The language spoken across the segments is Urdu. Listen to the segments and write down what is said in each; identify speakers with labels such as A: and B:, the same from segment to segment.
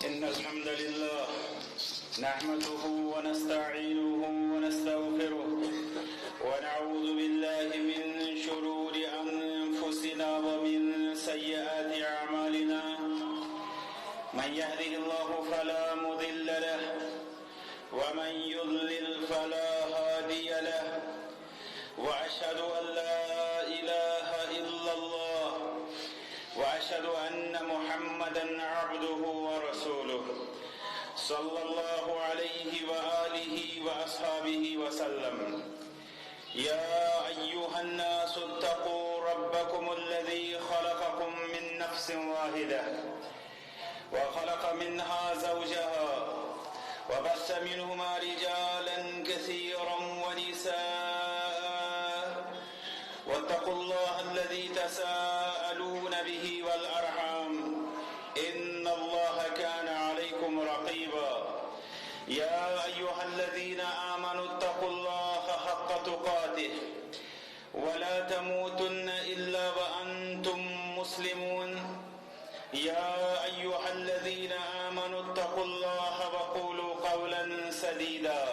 A: إن الحمد لله نحمده ونستعينه ونستغفره ونعوذ بالله من شرور أنفسنا ومن سيئات أعمالنا من يهده الله فلا مضل له ومن يضلل فلا هادي له وأشهد أن لا إله إلا الله وأشهد أن محمدًا عبده ورسوله صلى الله عليه وآله وأصحابه وسلم يا أيها الناس اتقوا ربكم الذي خلقكم من نفس واحدة وخلق منها زوجها وبث منهما رجالا كثيرا ونساء واتقوا الله الذي تساءلون به والأرحام إن الله كان عليكم رقيبا يا أيها الذين آمنوا اتقوا الله حق تقاته ولا تموتن إلا وأنتم مسلمون يا أيها الذين آمنوا اتقوا الله وقولوا قولا سديدا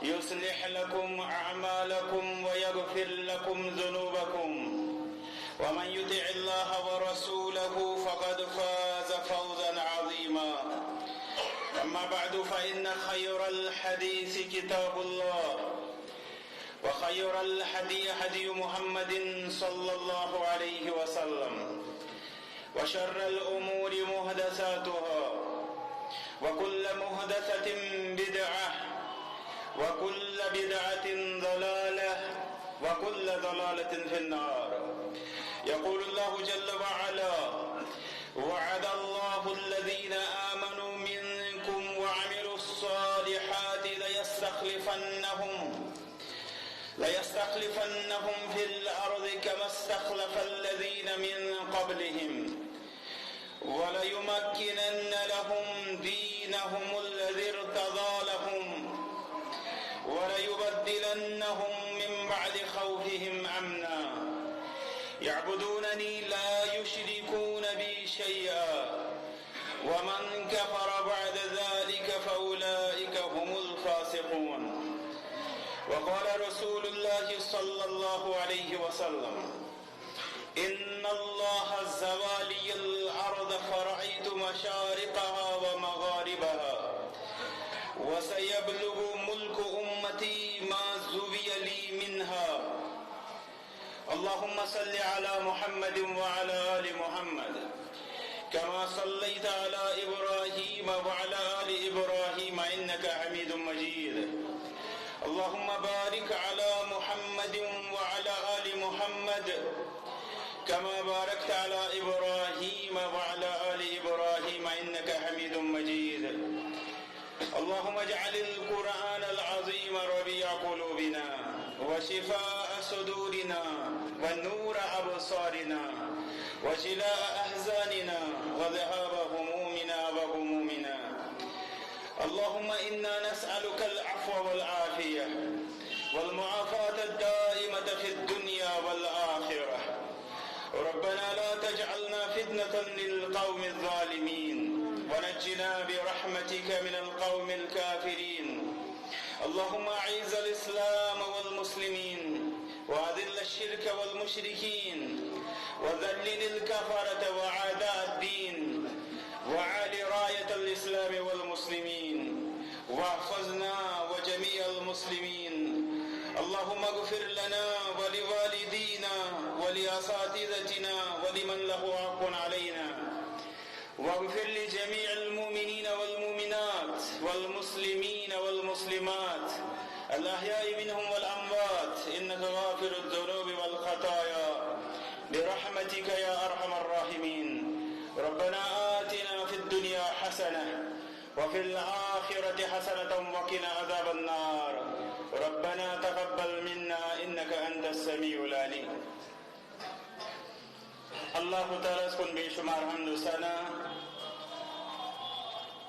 A: يصلح لكم أعمالكم ويغفر لكم ذنوبكم ومن يطع الله ورسوله فقد فاز فوزا عظيما أما بعد فإن خير الحديث كتاب الله وخير الهدي هدي محمد صلى الله عليه وسلم وشر الأمور محدثاتها وكل محدثة بدعة وكل بدعة ضلالة وكل ضلالة في النار يقول الله جل وعلا وعد الله الذين آمنوا منكم وعملوا الصالحات ليستخلفنهم في الأرض كما استخلف الذين من قبلهم وليمكنن لهم دينهم الذي ارتضى لهم وليبدلنهم من بعد خوفهم أمنا يعبدونني لا يشركون بي شيئا ومن كفر بعد ذلك فأولئك هم الفاسقون وقال رسول الله صلى الله عليه وسلم إن الله زوى لي الأرض فرأيت مشارقها ومغاربها وسيبلغ ملك أمتي ما زوي لي منها اللهم صل على محمد وعلى آل محمد كما صليت على إبراهيم وعلى آل إبراهيم إنك حميد مجيد اللهم بارك على محمد وعلى آل محمد كما باركت على إبراهيم وعلى آل إبراهيم إنك حميد مجيد اللهم اجعل القرآن العظيم ربيع قلوبنا وشفاء صدورنا ونور أبصارنا وجلاء أحزاننا وذهاب همومنا وغمومنا اللهم إنا نسألك العفو والعافية والمعافاة الدائمة في الدنيا والآخرة ربنا لا تجعلنا فتنة للقوم الظالمين ونجنا برحمتك من القوم الكافرين اللهم أعز الإسلام والمسلمين وأذل الشرك والمشركين وذلل الكفرة وأعداء الدين وعال راية الإسلام والمسلمين واحفظنا وجميع المسلمين اللهم اغفر لنا ولوالدينا ولأساتذتنا ولمن له حق علينا واغفر لجميع المؤمنين والمؤمنات والمسلمين والمسلمات الأحياء منهم والأموات إنك غافر الذنوب والخطايا برحمتك يا أرحم الراحمين ربنا آتنا في الدنيا حسنة وفي الآخرة حسنة وقنا عذاب النار ربنا تقبل منا إنك أنت السميع العليم الله تعالى اسكن بشمار حمد وسنا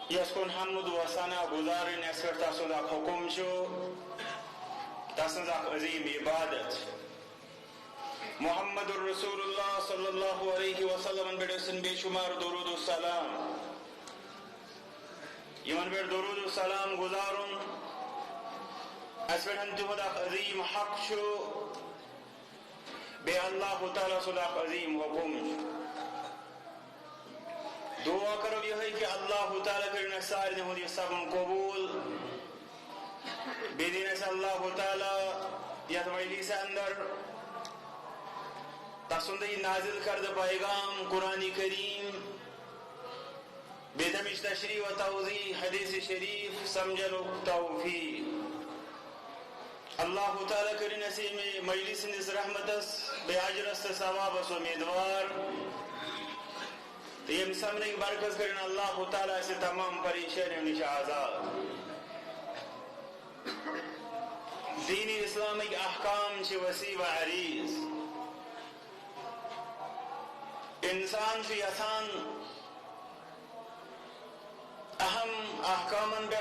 A: يسكن حمد وسنا گزارن اسکر تاسو دا حکم شو تاسو دا عظیم عبادت محمد رسول الله صلی الله علیه و سلم بڑے سن بے شمار درود و سلام یمن پہ درود و سلام گزارن اس پہ تہد عظیم حق بے اللہ تعالیٰ سد عظیم حکم دعا کرو یہ کہ اللہ تعالیٰ کرن سارے ہند یہ سبن قبول بے دین اللہ تعالیٰ یت مجلس اندر تسند نازل کردہ پیغام قرآن کریم بے تمچ تشریح و توضیح حدیث شریف سمجھن توفیق اللہ تعالیٰ کرن اسی میں مجلس ہندس رحمتس بے اجرس ثوابس امیدوار یم سمنک برکت کرن اللہ تعالیٰ سے تمام پریشانیوں نش آزاد دین اسلامک احکام چھ وسیع و عریض انسان چھ یژھان اہم احکامن پہ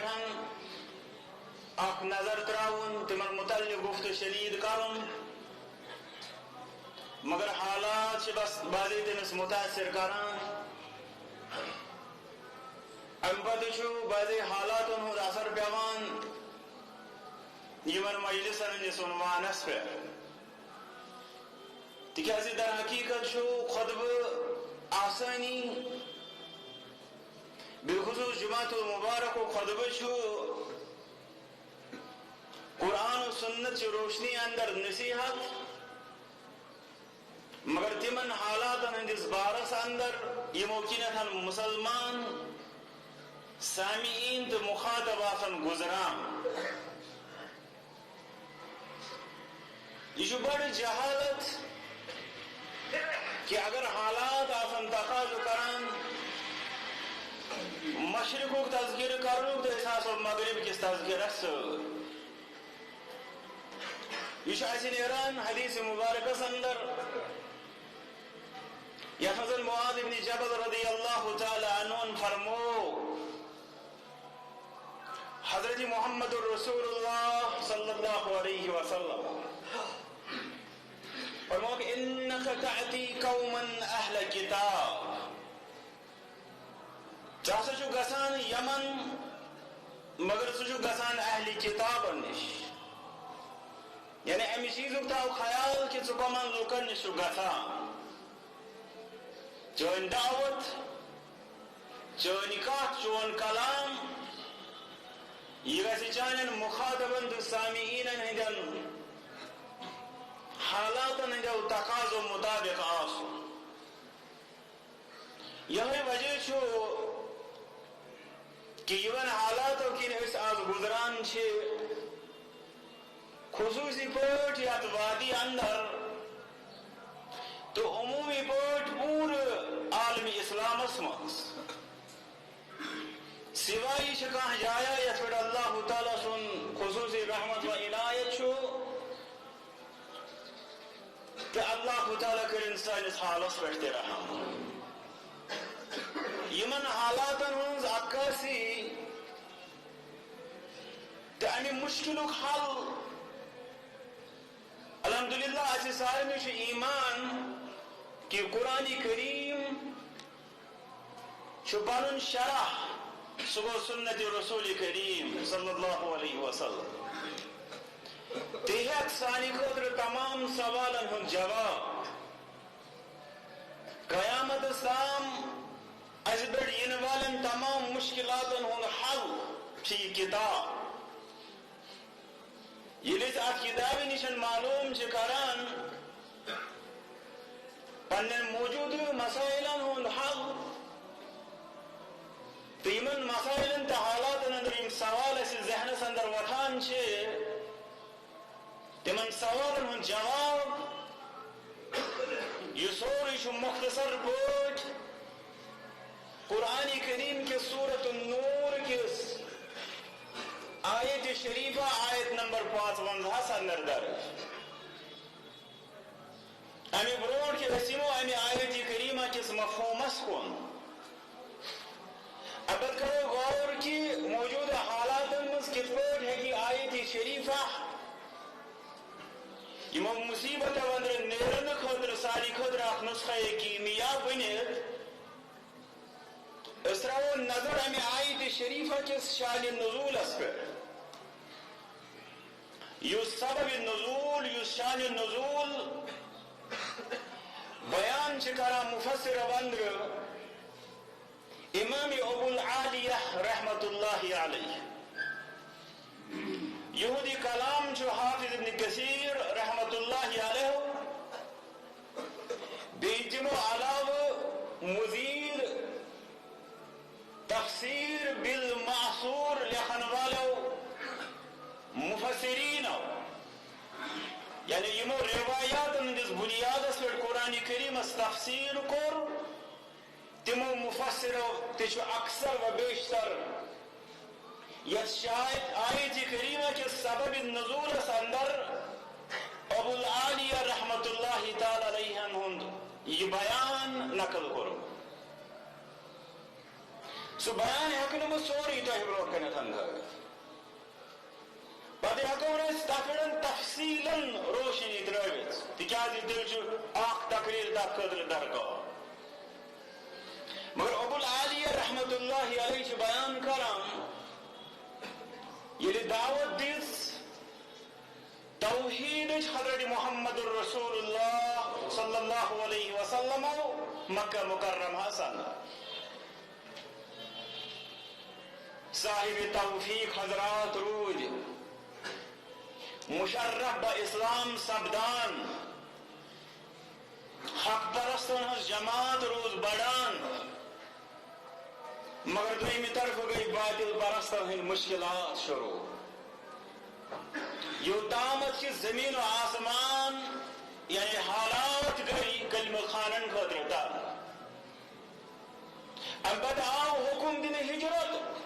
A: اخ نظر تراؤن تمن متعلق گفت و شنید کرن مگر حالات چھ بس بعضی تمس متاثر کران ام پتہ چھ بعضی حالاتن ہند اثر پیوان یمن مجلسن ہندس عنوانس پہ تکیاز در حقیقت چھ خطبہ آسانی بالخصوص جماعت المبارک و خطبہ چھ قرآن و سنت چھ روشنی اندر نصیحت مگر تمن حالاتن ہندس بارس اندر یہ ممکنہ مسلمان سامعین تو مخاطب آسن گزران یہ بڑ جہالت کہ اگر حالات آسن تقاضا کران مشرق کو تذکر کرو تو احساس و مغرب کس تذکرس یہ نیران حدیث مبارکس اندر یحفظ معاذ بن جبل رضی اللہ تعالی عنہ فرمو حضرت محمد رسول اللہ صلی اللہ علیہ وسلم فرمو کہ انک تعتی قوما اہل کتاب چاہتا چھو گسان یمن مگر سو چھو گسان اہل کتاب نش یعنی امی چیزوں تاو خیال کہ چو کمان لوکن نشو گسان چون دعوت چون نکاح چون کلام یہ گسی چانن مخاطبن دو سامعین ہندن حالاتن ہندن تقاض و مطابق آسو یہ وجہ چھو کہ یون حالاتوں کی نفس آز گزران چھے خصوصی پوٹ یا وادی اندر تو عمومی پوٹ پور عالمی اسلام اسمس سوائی شکاہ جایا یا پھر اللہ تعالیٰ سن خصوصی رحمت و عنایت چھو کہ اللہ تعالیٰ کر انسان اس حالت بیٹھتے رہا یمن حالاتن ہنز عکاسی تانی مشکلک حل الحمدللہ ایسی سارے میں سے ایمان کہ قرآن کریم چھپانن شرح صبح سنت رسول کریم صلی اللہ علیہ وسلم تیہت ثانی خطر تمام سوالن ہن جواب قیامت اسلام از بڑ ین والن تمام مشکلاتن ہن حل چی کتاب یہ لیت آت کتابی نشن معلوم چکران پنن موجود مسائلن ہن حل تیمن مسائلن تا حالاتن اندر ام سوال ایسی ذہن اندر وطان چھے تیمن سوالن ہن جواب یہ سوریش مختصر پوٹ قرآن کریم کے سورۃ النور کے آیت شریفہ آیت نمبر 55 اندر درج امی برون کے رسیمو امی آیت کریمہ کس مفہومس کن اب کرو غور کی موجود حالات مز کتبوٹ ہے کہ آیت شریفہ یہ مصیبت اندر نیرن خدر ساری خدر اخ نسخہ کیمیا بنید اس طرح وہ نظر ہمیں آیت شریفہ کس شان نزول اس پر یس سبب نزول یس شان نزول بیان کران مفسر وندر امام ابو العالیہ رحمت اللہ علیہ یہودی کلام جو حافظ ابن کثیر رحمت اللہ علیہ بیتمو علاوہ مزید تفسیر بالمعصور لکھن والو مفسرین یعنی یمو روایات اندس بنیاد اس پر قرآن کریم اس تفسیر کر تمو مفسرو تشو اکثر و بیشتر یس شاید آیت کریمہ کے سبب نزول اس اندر ابو العالیہ رحمت اللہ تعالی علیہ ہند یہ بیان نقل کرو سو بیان حکنم سوری تو ہبرو کنت اندر بعد حکومت تفرن تفصیلا روشنی درویت تکیازی دلچو آخ تقریر دا قدر درگاہ مگر ابو العالیہ رحمت اللہ علیہ چھ بیان کرام یہ دعوت دیس توحید حضرت محمد الرسول اللہ صلی اللہ علیہ وسلم مکہ مکرمہ سنہ صاحب توفیق حضرات رود مشرف با اسلام سبدان حق پرستن ہز جماعت روز بڑان مگر دویمی طرف گئی باطل پرستن ہن مشکلات شروع یو تامت کی زمین و آسمان یعنی حالات گئی کلمہ خانن خدرتا اب آو حکم دن ہجرت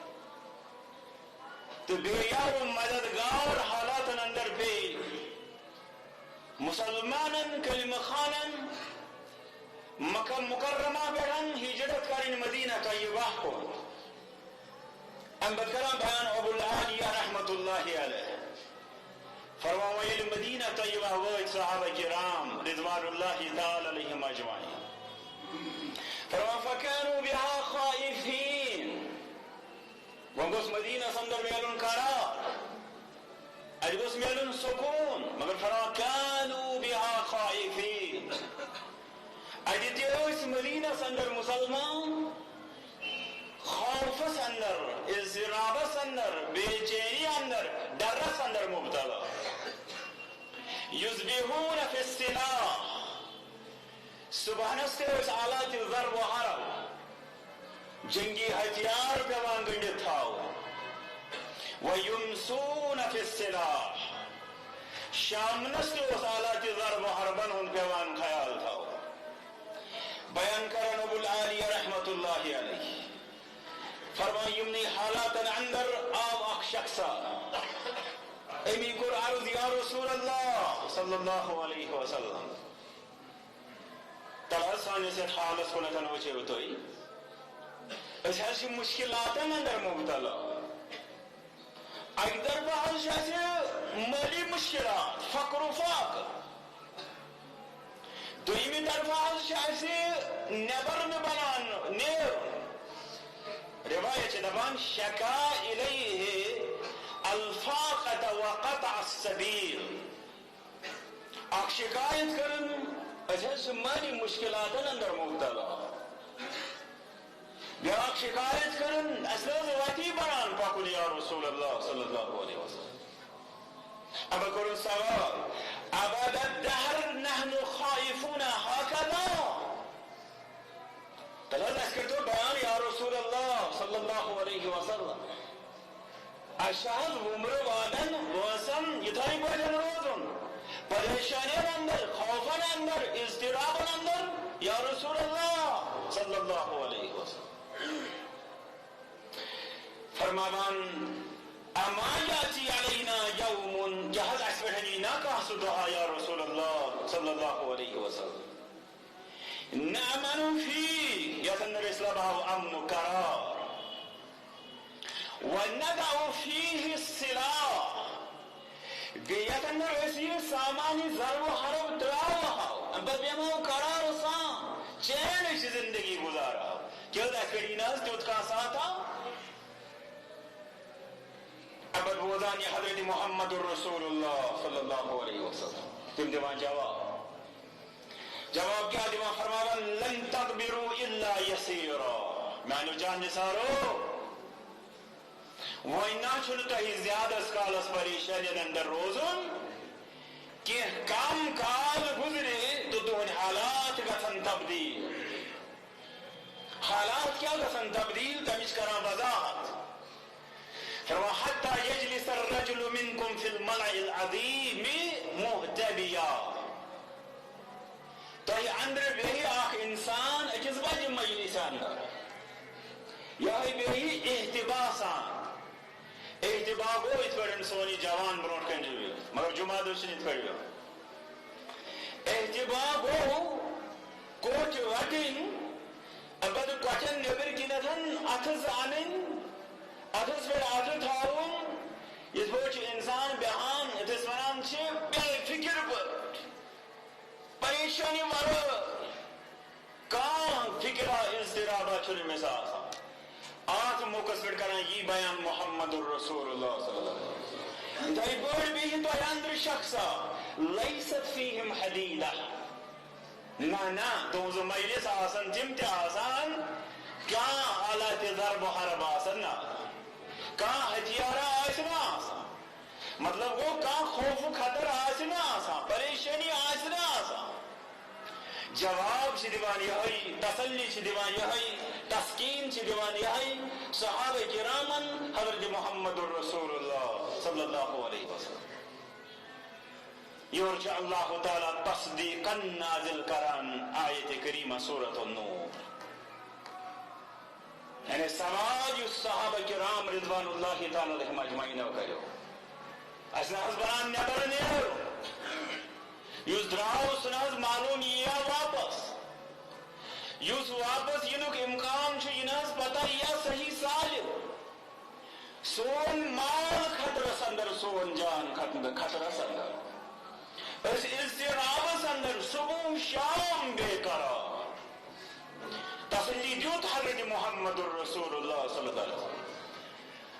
A: تو بیار و مددگار حالات اندر پہ مسلمانن کلمہ خانن مکہ مکرمہ بیرن ہجرت کرن مدینہ طیبہ کو ام بدکران بیان ابو العالیہ رحمت اللہ علیہ فرماوی المدینہ طیبہ وید صحابہ کرام رضوان اللہ تعالی علیہم اجمعین فرما فکانوا بها خائفین وانگوس مدینہ سندر میلون قرار اجگوس میلون سکون مگر فرما کانوا بها خائفین اجتیوس مدینہ سندر مسلمان خوف سندر اضطراب سندر بے چینی اندر ڈر سندر مبتلا یذبحون فی السلاح سبحانستے اس آلات ضرب و حرب جنگی ہتھیار پیوان گنڈت تھاو ویمسون فی السلاح شامنستے اس آلات ضرب و حربن ہن پیوان خیال تھاو بیان کرن ابو العالیہ رحمت اللہ علیہ فرمائی یمنی حالات اندر آو اخ شخصا امی کر عرض یا رسول اللہ صلی اللہ علیہ وسلم تلاسانی سے حالت کنتن وچے بتوئی اس ایسی مشکلات اندر مبتلا اگر بحث جیسے مالی مشکلات فقر و فاقر دویمی طرف از شایستی نبر بنان نیر روایت دبان شکا الیه الفاقت و قطع السبیل اک شکایت کرن از مالی مشکلات اندر مبتلا بیا اک شکایت کرن اسلاز واتی بنان فقل یا رسول اللہ صلی اللہ علیہ وسلم اب کرن سوال ابد الدهر نحن خائفون هكذا تلاز اسکرتو بیان یا رسول اللہ صلی اللہ علیہ وسلم اشہد عمر وادن واسم یتاری بجن روزن پریشانی اندر خوفن اندر اضطرابن اندر یا رسول اللہ صلی اللہ علیہ وسلم فرماوان اما یاتی علینا یوم جہاز اسفرحنی ناکہ صدعا یا رسول اللہ صلی اللہ علیہ وسلم نأمن فی یتنر اسلامہ امن قرار وندع فیہ السلاح بیتنر اسیر سامانی ضرب و حرب دراوہ بس بیمو قرار سام چینش زندگی گزارا کیوں دا کڑی ناز دیوت کا ساتھا پتہ بوزان یہ حضرت محمد الرسول اللہ صلی اللہ علیہ وسلم تم دیوان جواب کیا دیوان فرماوان لن تقبروا الا یسیرا معنی جان نثارو وائنا چھنتا ہی زیادہ سکالس پریشانی اندر روزن کہ کام کال گزرے تو دون حالات گھن تبدیل حالات کیا گھن تبدیل تمش کران وضاحت فرما حتی یجلس الرجل منکم فی الملع العظیم محتبیا تو یہ اندر بھی آخ انسان اکس بج مجلس اندر یہ بھی احتباسان احتبا گو ات پڑھن سونی جوان برونٹ کنجوی مگر جمعہ دوشن ات پڑھو احتبا گو کوچ وٹن ابد کوچن نبر کنتن اتھز آنن اتھز پر آتھو تھاون اس بوچ انسان بہان اتھز ونان چھے بے فکر پر پریشانی ورہ کان فکرہ اضطرابہ چھل مساسا آت موقع پر کرنا یہ بیان محمد الرسول اللہ صلی اللہ علیہ وسلم دائی بڑھ بھی تو اندر شخصا لیست فیہم حدیدہ نا تو مجلس آسان جمت آسان کیا حالات ضرب و حرب آسان نا کہاں ہتھیارہ آسنا آسان مطلب وہ کہاں خوف و خطر آسنا آسان پریشانی آسنا آسان جواب چھ دیوان یہی تسلی چھ دیوان یہی تسکین چھ دیوان یہی صحابہ کرامن حضرت محمد الرسول اللہ صلی اللہ علیہ وسلم یورچ اللہ تعالی تصدیقا نازل کران آیت کریمہ سورۃ النور یعنی سماج صحابہ کرام رضوان اللہ تعالی علیہم اجمعین کرو اسنا حضبران نیبر نیرو یس دراو سناز معلوم یہ واپس یس واپس ینک امکان چھ یناز پتہ یہ صحیح سالم سون مال خطرس اندر سون جان خطرس اندر اس اضطرابس اندر صبح شام بے قرار تسلی دیوت حضرت محمد الرسول اللہ صلی اللہ علیہ وسلم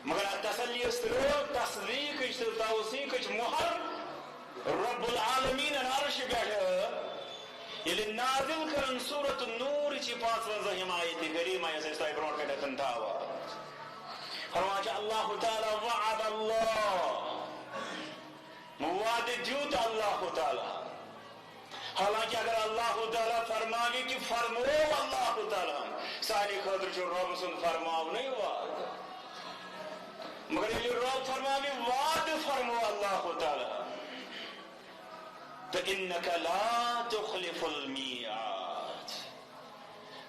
A: مگر تسلی استرو تصدیق توثیق مہر رب العالمین عرش بیٹھا یلی نازل کرن سورۃ النور چی 55 آیت کریمہ یہ سے برون کے دتن تھاوا فرمایا اللہ تعالی وعد اللہ وعد دیوت اللہ تعالی حالانکہ اگر اللہ تعالی فرماوی کہ فرمو اللہ تعالی ساری خاطر جو رب سن فرماو نہیں وعد مگر یہ رب فرماوی وعد فرمو اللہ تعالی فإنك لا تخلف الميعاد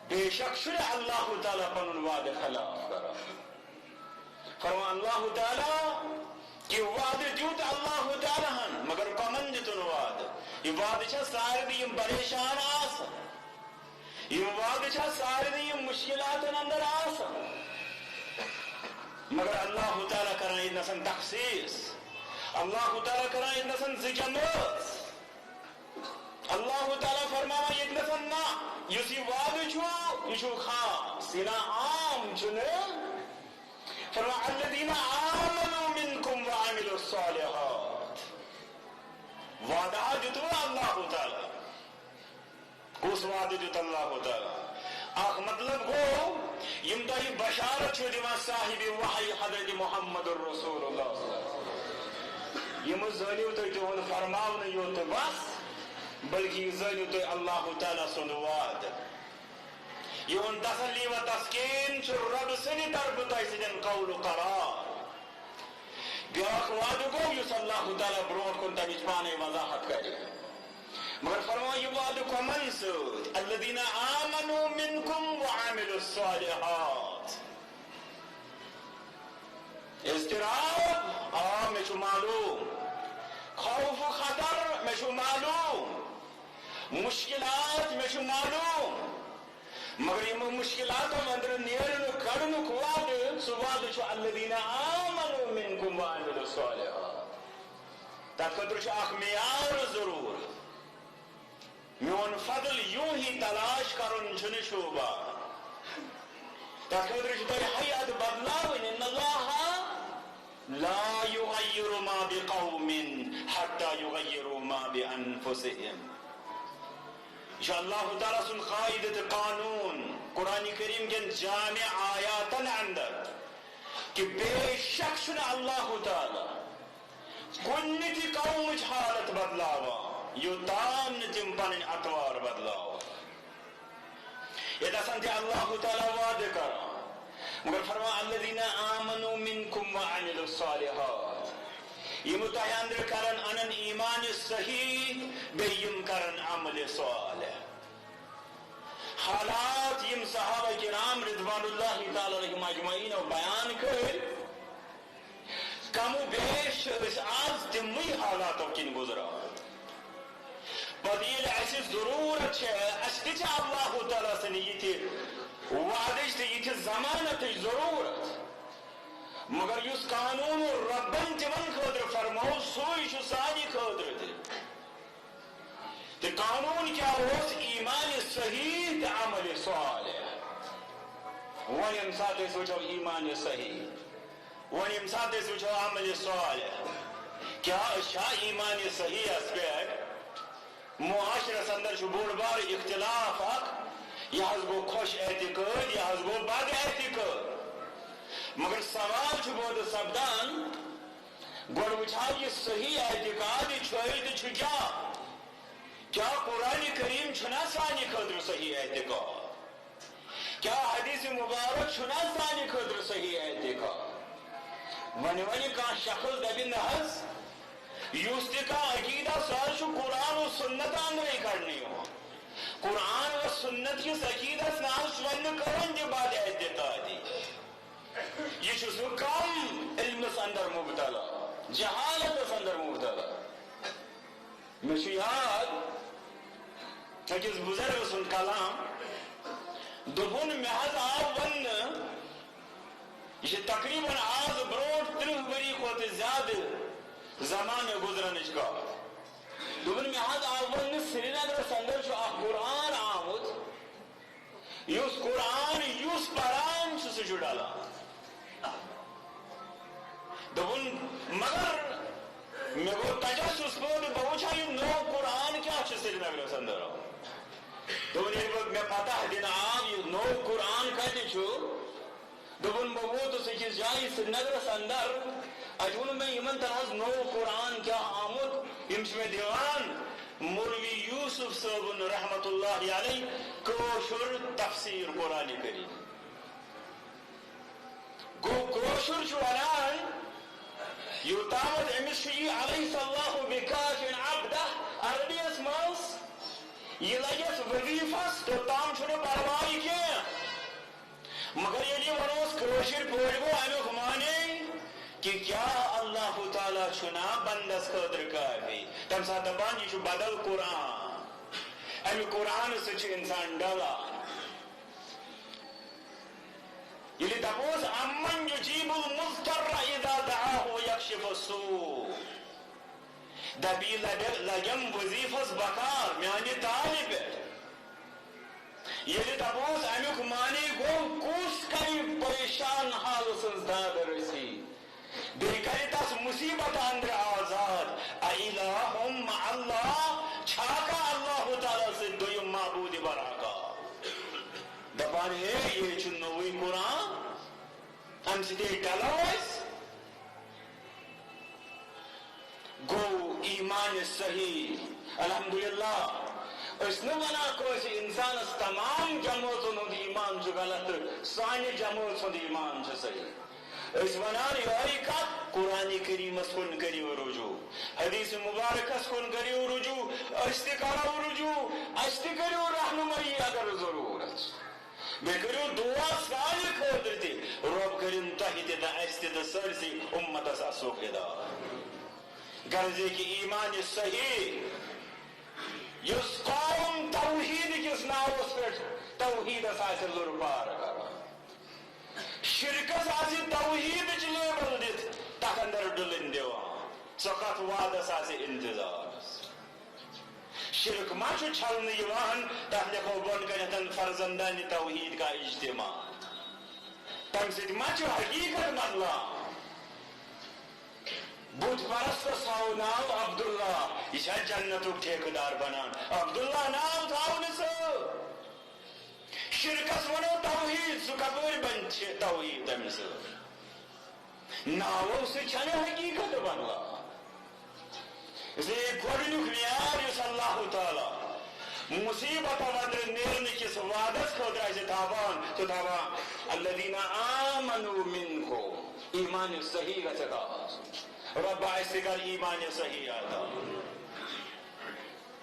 A: بے شک شرع اللہ تعالیٰ پنن وعد خلاف کرا فرما اللہ تعالیٰ کہ وعد دیوت اللہ تعالیٰ ہن مگر کمن جتن وعد یہ وعد چھا سارے دیم پریشان آسا یہ وعد چھا سارے دیم مشکلات اندر آسا مگر اللہ تعالیٰ کرنا اتنا سن تخصیص اللہ تعالیٰ کرنا اتنا سن زجمت اللہ تعالیٰ فرماوا یہ نفنا یسی وعد چھو یہ خاص سنا عام چھنے فرما الذین آمنوا منکم وعملوا الصالحات وعدہ جتو اللہ تعالیٰ اس وعدہ جت اللہ تعالیٰ آخ مطلب گو یمتاہی بشارت چھو دیوان صاحب وحی حضرت محمد الرسول اللہ صلی اللہ علیہ وسلم یہ مزدلیو تو جو فرماو نہیں ہوتے بس بلکہ زنیو تو اللہ تعالیٰ سن وعد یہ ان تسلی و تسکین چھ رب سنی طرف تیسن قول و قرار بیاخ وعد کو یس اللہ تعالیٰ برونٹ کن تمیج پانے وضاحت کرے مگر فرما یہ وعد کو منسود الذین آمنوا منکم وعملوا الصالحات اضطراب میں چھو معلوم خوف و خطر میں چھو معلوم مشکلات میں چھو معلوم مگر یہ مشکلات ہم اندر نیرن کرن کواد سواد چھو الذین آمنوا منکم وعملوا الصالحات تب قدر چھو آخ میار ضرور میون فضل یوں ہی تلاش کرن چھن شوبا تب قدر چھو تاری حیات بدلاوین ان اللہ لا يغير ما بقوم حتى يغيروا ما بأنفسهم. یہ اللہ تعالیٰ سن قاعدت قانون قرآن کریم کے جامع آیاتن اندر کہ بے شک چھُ اللہ تعالیٰ کُنہِ تہِ قومٕچ حالت بدلاوان یوٚتام نہٕ تِم پنٕنۍ اطوار بدلاوان. ییٚتہِ آسان تہِ اللہ تعالیٰ وعدٕ کران مگر فرمان الذین آمنوا منکم وعملوا الصالحات یم تۄہہِ اندر کرن انن ایمان صحیح بیٚیہِ یم کرن عمل صالح. حالات یم صحابہ کرام رضوان اللہ تعالی علیہم اجمعین بیان کر کم و بیش آز تمے حالاتو کن گزران. پتہ ییٚلہِ اَسہِ ضروٗرت چھےٚ اَسہِ تہِ چھِ اللہ تعالیٰ سٕنٛدِ یِتھِ وعدٕچ تہٕ یِتھِ ضمانتٕچ ضروٗرت مگر یُس قانوٗن ربن تِمن خٲطرٕ فرموو سُے چھُ سانہِ خٲطرٕ تہِ. تہٕ قانوٗن کیٛاہ اوس ایمان صحیح تہٕ عمل صالح. وۄنۍ ییٚمہِ ساتہٕ أسۍ وٕچھو ایمان صحیح وۄنۍ ییٚمہِ ساتہٕ أسۍ وٕچھو عمل صالح کیٛاہ أسۍ چھا ایمان صحیحس پٮ۪ٹھ معاشرس اندر چھُ بوٚڑ بار اختلاف اکھ یہِ حظ گوٚو خۄش اعتقاد یہِ حظ گوٚو بد اعتقاد مگر سوال چھُ پٲدٕ سپدان گۄڈٕ وٕچھو یہِ صحیح اعتقاد یہِ چھُ تہٕ چھُ کیا قرآن کریم چھُنا سانہِ خٲطرٕ صحیح اعتقاد کیا حدیث مبارک چھُنا سانہِ خٲطرٕ صحیح اعتقاد. وۄنۍ کانٛہہ شخص دپہِ نہ حظ یُس تہِ کانٛہہ عقیدہ سُہ حظ چھُ قرآن و سنت اندرے کڑنہٕ یِوان. قرآن و سنت کِس عقیدس نہ حظ چھُ وۄنۍ کران تہِ بد اعتقادی. یہِ چھُ سُہ کم علمس اندر مبتلا جہالتس اندر مبتلا. مےٚ چھُ یاد أکِس بُزرگ سُنٛد کلام دوٚپُن مےٚ حظ آو وننہٕ یہِ چھِ تقریٖباً آز برونٛٹھ 30 ؤری کھۄتہٕ زیادٕ زمانہٕ گُزرنٕچ کتھ دوٚپُن مےٚ حظ آو وننہٕ سرینگرس اندر چھُ اکھ قرآن آمُت یُس قرآن یُس پران چھُ سُہ چھُ ڈلان. دوٚپُن مگر مےٚ گوٚو تجسُس پٲدٕ بہٕ وٕچھا یہِ نوٚو قرآن کیٛاہ چھُ سرینگرس اندر آمُت. دوٚپُن ییٚلہِ مےٚ پتہ دِنہٕ آو یہِ نوٚو قرآن کتہِ چھُ دوٚپُن بہٕ ووتُس أکِس جایہِ سرینگرس اندر اَتہِ ووٚن مےٚ یِمن تن حظ نوٚو قرآن کیٛاہ آمُت یِم چھِ مےٚ دِوان مولوی یوٗسف صٲبُن رحمتہ اللہ علیہ کٲشُر تفسیٖر قرآن کریم. گوٚو کٲشُر چھُ ونان یوٚتامتھ أمِس چھُ یہِ علیہ اللہ بِکافٍ عبدہ عربیَس منٛز یہ لگیس وظیفس توٚتام چھُنہٕ پرواے کینٛہہ مگر ییٚلہِ یہِ ونوس کٲشِر پٲٹھۍ گوٚو امیُک معنے کہ کیٛاہ اللہ تعالیٰ چھُنا بندس خٲطرٕ کافی تمہِ ساتہٕ دپان یہِ چھُ بدل قرآن امہِ قرآنہٕ سۭتۍ چھُ انسان ڈلان. ییٚلہِ دپوس امن یجیب المضطر اذا دعاہ ویکشف السوء دپی لگیم وظیفس بکار میانہِ تالہِ پٮ۪ٹھ. ییٚلہِ دپوس امیُک معنے گوٚو کُس کرِ پریشان حالہٕ سٕنٛز داد رسی بیٚیہِ کرِ تس مصیبت اندر آزاد اِلہُم مع اللہ چھا کانٛہہ اللہ تعالیٰ سۭتۍ دوٚیِم معبوٗدِ برحقہ دپان ہے یہِ چھُ نوٚوُے قرآن امہِ سۭتۍ ڈلو أسۍ. گوٚو ایمان صحیح الحمدللہ أسۍ نہٕ ونان کٲنٛسہِ انسانس تمام جمٲژن ہُنٛد ایمان چھُ غلط تہٕ سانہِ جمٲژ ہُنٛد ایمان چھُ صحیح. أسۍ ونان یِہوٚے کتھ قرآن کریٖمس کُن کٔرِو رجوع حدیث مبارکس کُن کٔرِو رجوع أسۍ تہِ کرو رجوع اَسہِ تہِ کٔرِو رہنمٲیی اگر ضروٗرت بیٚیہِ کٔرِو دُعا سانہِ خٲطرٕ تہِ رۄب کٔرِن تۄہہِ تہِ تہٕ اَسہِ تہِ تہٕ سٲرسٕے اُمتس اصلُک ہدایت. غرضے کہ ایمان صحیح یُس قوم توحید کِس ناوس پٮ۪ٹھ توحیدس آسہِ لُر پار کران شرکس آسہِ توحیدٕچ لیبل دِتھ تتھ اندر ڈُلٕنۍ دِوان سۄ کتھ وادس آسہِ انتظارس. شرک ما چھُ چھلنہٕ یِوان تتھ لیکھو بۄن کنٮ۪تھ فرزندانِ توحید کا اجتماع تمہِ سۭتۍ ما چھُ حقیقت بدلان بت پرستس تھو ناو عبداللہ یہ جنتک ٹھیکدار بنان عبداللہ ناو تھو ن شرکس ونو توحید سہ کپر بن توحید تمہ ناو سن حقیقت بنان گۄڈنیُک معیار یُس اللہ تعالیٰ مصیبت ودر نیرن کس وعدس خاطر آسہِ تھاوان سُہ تھاوان الذین آمنوا منکم ایمان صحیح گژھِ آسُن رب آسہِ کر ایمان صحیح عطا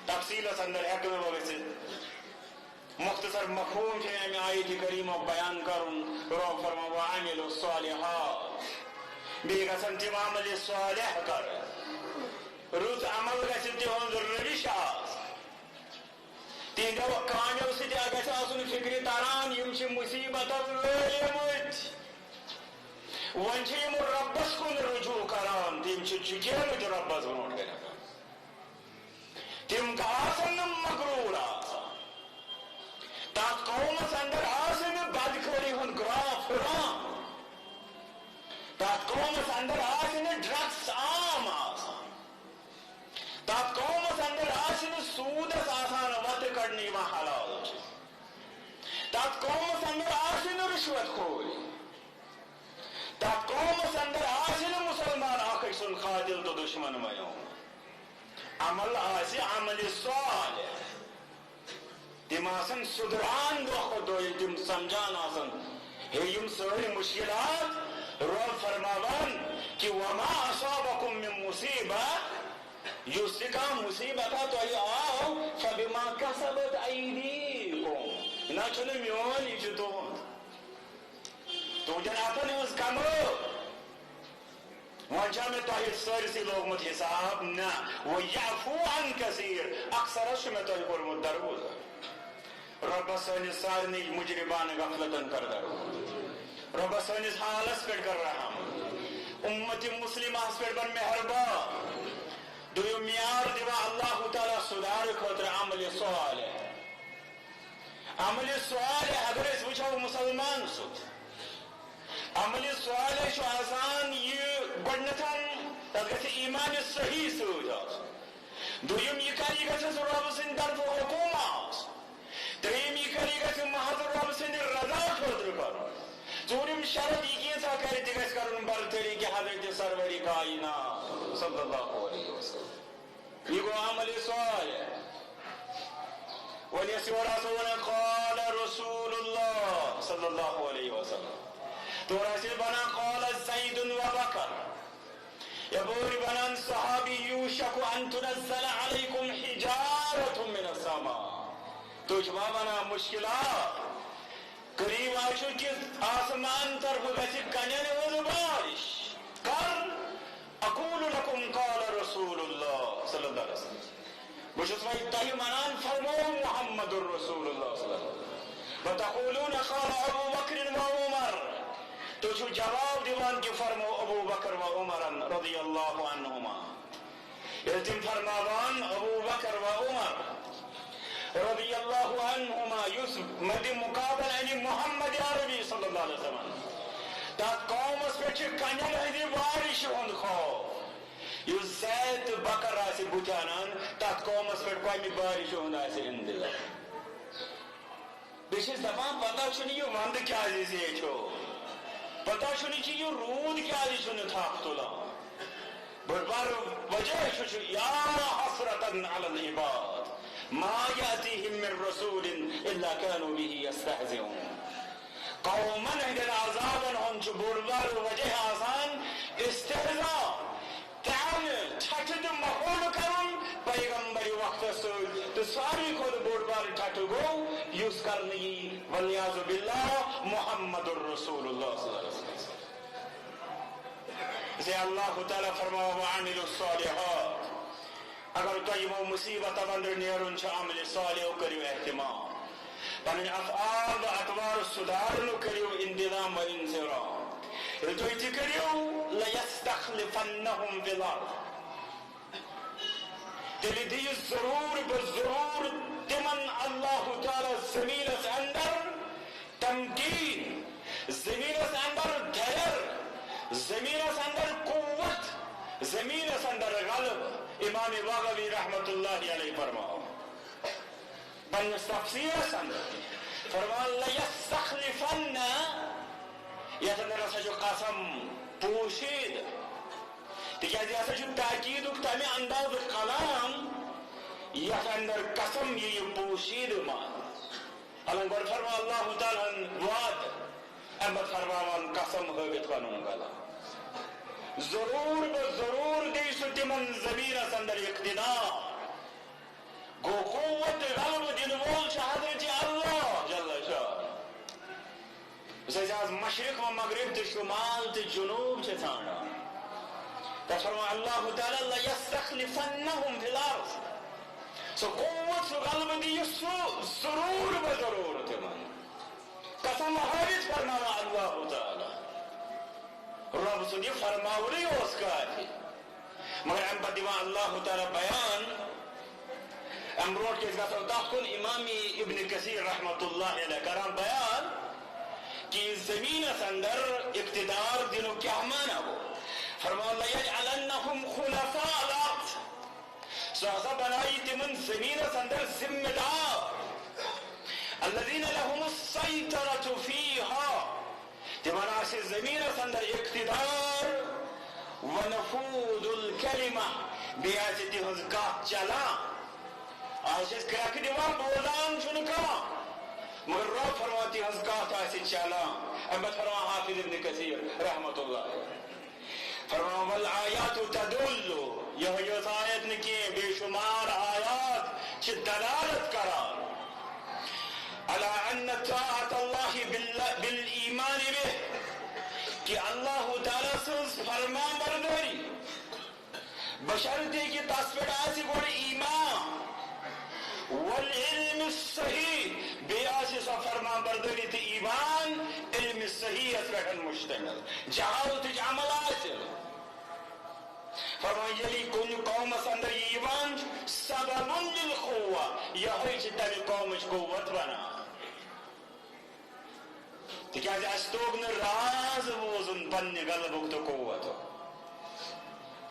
A: تفصیلس اندر ہیٚکہٕ نہٕ بہٕ گٔژھِتھ مختصر مفہوم چھِ امہِ آیتہِ کریٖمہ بیان کرُن رب فرمان وعملوا الصالحات بیٚیہِ گژھن تِم عملِ صالح کرٕنۍ رُت عمل گژھِ تِہُنٛد روش تہنٛدیو کامیو سۭتۍ گژھِ آسُن فکرِ تران یِم چھِ مصیبتو لٲلمٕتۍ وۄنۍ چھِ یِم رۄبس کُن رجوع کران تِم چھِ جُکیمٕتۍ رۄبس برونٛٹھ کٔنۍ تِم آسن نہٕ مغروٗر آسان تتھ قومس اندر آسہِ نہٕ بدکٲری ہُنٛد گراف ہُران تتھ قومس اندر آسہِ نہٕ ڈرگس عام آسان تتھ قومس اندر آسہِ نہٕ سوٗدس آسان وتہٕ کڑنہٕ یِوان حلال چھِ تتھ قومس اندر آسہِ نہٕ رُشوت خوری تتھ قومس اندر آسہِ نہٕ مُسلمان اکھ أکۍ سُنٛد قاتل تہٕ دُشمن بنیومُت عمل آسہِ عملِ صالح تِم آسن سُدران دۄہ کھۄتہٕ دۄہ ییٚلہِ تِم سمجھان آسن ہے یِم سٲنۍ مُشکلات رب فرماوان کہ وما اصابکم من مصیبہ یُس تہِ کانٛہہ مصیبتہ تۄہہِ آو فبما کسبت ایدیکم نہ چھُنہٕ میون یہِ چھُ تُہُنٛد تُہنٛدٮ۪ن اتھن ہٕنٛز کمٲو وۄنۍ چھا مےٚ تۄہہِ سٲرسٕے لوگمُت حساب نہ وَیعفو عن کثیٖر اکثرس چھُ مےٚ تۄہہِ کوٚرمُت درگُزر رۄبس سٲنِس سارنٕے مجرمانہٕ غفلتن کر درگُزر رۄبس سٲنِس حالس پٮ۪ٹھ کر رحم اُمتِ مُسلِمہس پٮ۪ٹھ بن مہربان دوٚیُم معیار دِوان اللہ تعالیٰ سُدھارٕ خٲطرٕ عملِ صالح عملِ صالح اگر أسۍ وٕچھو مُسلمان سُنٛد عملِ صالح چھُ آسان یہِ گۄڈنٮ۪تھ تتھ گژھِ ایٖمانہِ صحیح سۭتۍ آسُن دوٚیُم یہِ کر یہِ گژھٮ۪س رۄب سٕنٛدِ طرفہٕ حُکم آسُن ترٛیٚیِم یہِ کر یہِ گژھِ محض رۄب سٕنٛدِ رضا خٲطرٕ کرُن ژوٗرِم شرط یہِ کینٛژھا کرِ تہِ گژھِ کرُن برتری کہ حضرت سرور کائنات صلی اللہ علیہ وسلم یہ گوٚو عملِ صالح وۄنۍ یۄس یورٕ آسو ونان قال رسول اللہ صلی اللہ علیہ وسلم تورٕ آسہِ بنان قال زید وبکر یپٲرۍ بنان صحابی یوشک ان تنزل علیکم حجارۃ من السماء تُہۍ چھِوا ونان مشکلات قریب آچھو کہ آسمان طرف گژھِ کنٮ۪ن ہٕنٛز بارش کر اقول لکم قال رسول اللہ صلی اللہ علیہ وسلم بہٕ چھُس وۄنۍ تۄہہِ ونان فرموو محمد رسول اللہ صلی اللہ علیہ وسلم وتقولون قال ابو بکر و عمر تُہۍ چھِو جواب دِوان کہ فرمو ابو بکر و عمر رضی اللہ عنہما ییٚلہِ تِم فرماوان ابو بکر و عمر رضی اللہ عنہما یُس مدِ مقابل یعنی محمد عربی صلی اللہ علیہ وسلم تتھ قومس پٮ۪ٹھ چھِ کنٮ۪ن ہٕنٛدِ بارشہِ ہُنٛد خوف یُس زید تہٕ بکر آسہِ بُتھِ انان تتھ قومس پٮ۪ٹھ کمہِ بارشہِ ہُنٛد آسہِ انتظار بیٚیہِ چھِ دپان پتہ چھُنہٕ یہِ ونٛدٕ کیازِ زیٹھیو پتہ چھُنہٕ یہِ روٗد کیازِ چھُنہٕ تھپھ تُلان بٔڑ بار وجہ چھُ یا حسرتن علی العباد ما یأتیہم من رسول الا كانوا به یستہزئون قومن ہٕنٛدٮ۪ن عذابن ہُنٛد چھُ بوٚڑ بارٕ وجہ آسان استہزاء طعنہٕ ٹھٹھٕ تہٕ مخولہٕ کرُن پیغمبرِ وقتس سۭتۍ تہٕ ساروی کھۄتہٕ بوٚڑ بارٕ ٹھٹھٕ گوٚو یُس کرنہٕ یی والعیاذ باللہ محمد الرسول اللہ صلی اللہ علیہ وسلم اسے اللہ تعالیٰ فرماو وعملوا الصالحات اگر تۄہہِ یِمو مصیبتو اندر نیرُن چھُ عملِ صالحُک کٔرِو احتمام پنٕنۍ افعال و اطوار سُدھارنُک کٔرِو انتظام و انضرام ییٚلہِ تُہۍ تہِ کٔرِو لَیَسْتَخْلِفَنَّهُمْ فِی الْأَرْضِ تیٚلہِ دِیہِ ضروٗر بہٕ ضروٗر تِمن اللہ تعالیٰ زٔمیٖنس اندر تمکیٖن زٔمیٖنس اندر دھیر زٔمیٖنس اندر قوت زمین اندر غلب امام بغوی رحمت اللہ علیہ فرماؤ پنس تفسیر اندر فرمان لیستخلفن یتھ اندر ہسا قسم پوشید تکیازِ ہسا تاکید تمہ انداز کلام یتھ اندر قسم یہ پوشید مان الان گوڑ فرما اللہ تعالیٰ وعد امت فرمان قسم ہوگت ونن کلام ضرور ضرور دی سو تمن زمین اندر اقتدار گو قوت غلب دن وول حضرت اللہ جل شان آز مشرق و مغرب تو شمال تو جنوب سے ژھانڈان فرما اللہ تعالیٰ لیستخلفنہم فی الارض سو قوت سو غلب دی سو ضرور ضرور تمن قسم حارث فرماوا اللہ تعالیٰ رب سن یہ فرماوری اس کافی مگر ام پتہ دِوان اللہ تعالیٰ بیان ام برونٹھ کے گژھو تتھ کن امام ابن کثیر رحمت اللہ علیہ کران بیان کہ زمینس اندر اقتدار دنو کیا مانا ہو فرمان لیجعلنہم خلفاء الارض سوازہ بنائی تمن زمینس اندر ذمہ دار الذین لهم السیطرة فیہا تمنا سے زمین اندر اقتدار ونفوذ الکلمہ بیاسی تہذ کات چلا آج کرک دیوان بولان چنکا مگر رب فرماتی ہز کات آسی چلا احمد فرما حافظ ابن کثیر رحمت اللہ فرما والآیات تدل یہ آیت نکی بے شمار آیات چھ دلالت کرار على ان طاعت اللہ بالایمان به کہ اللہ تعالیٰ سز فرما برداری بشرطی کی تصویر آسی گوڑ ایمان والعلم الصحیح بے آسی سا فرما برداری تی ایمان علم صحیح اس وقت مشتمل جہالت عمل آسی فرما یلی کن قوم اندر ایمان سبب للقوة یہ ہوئی چھتا بھی قومش قوت بنا تکیازِ استوگن راز ووزن پنی غلبک تو قوت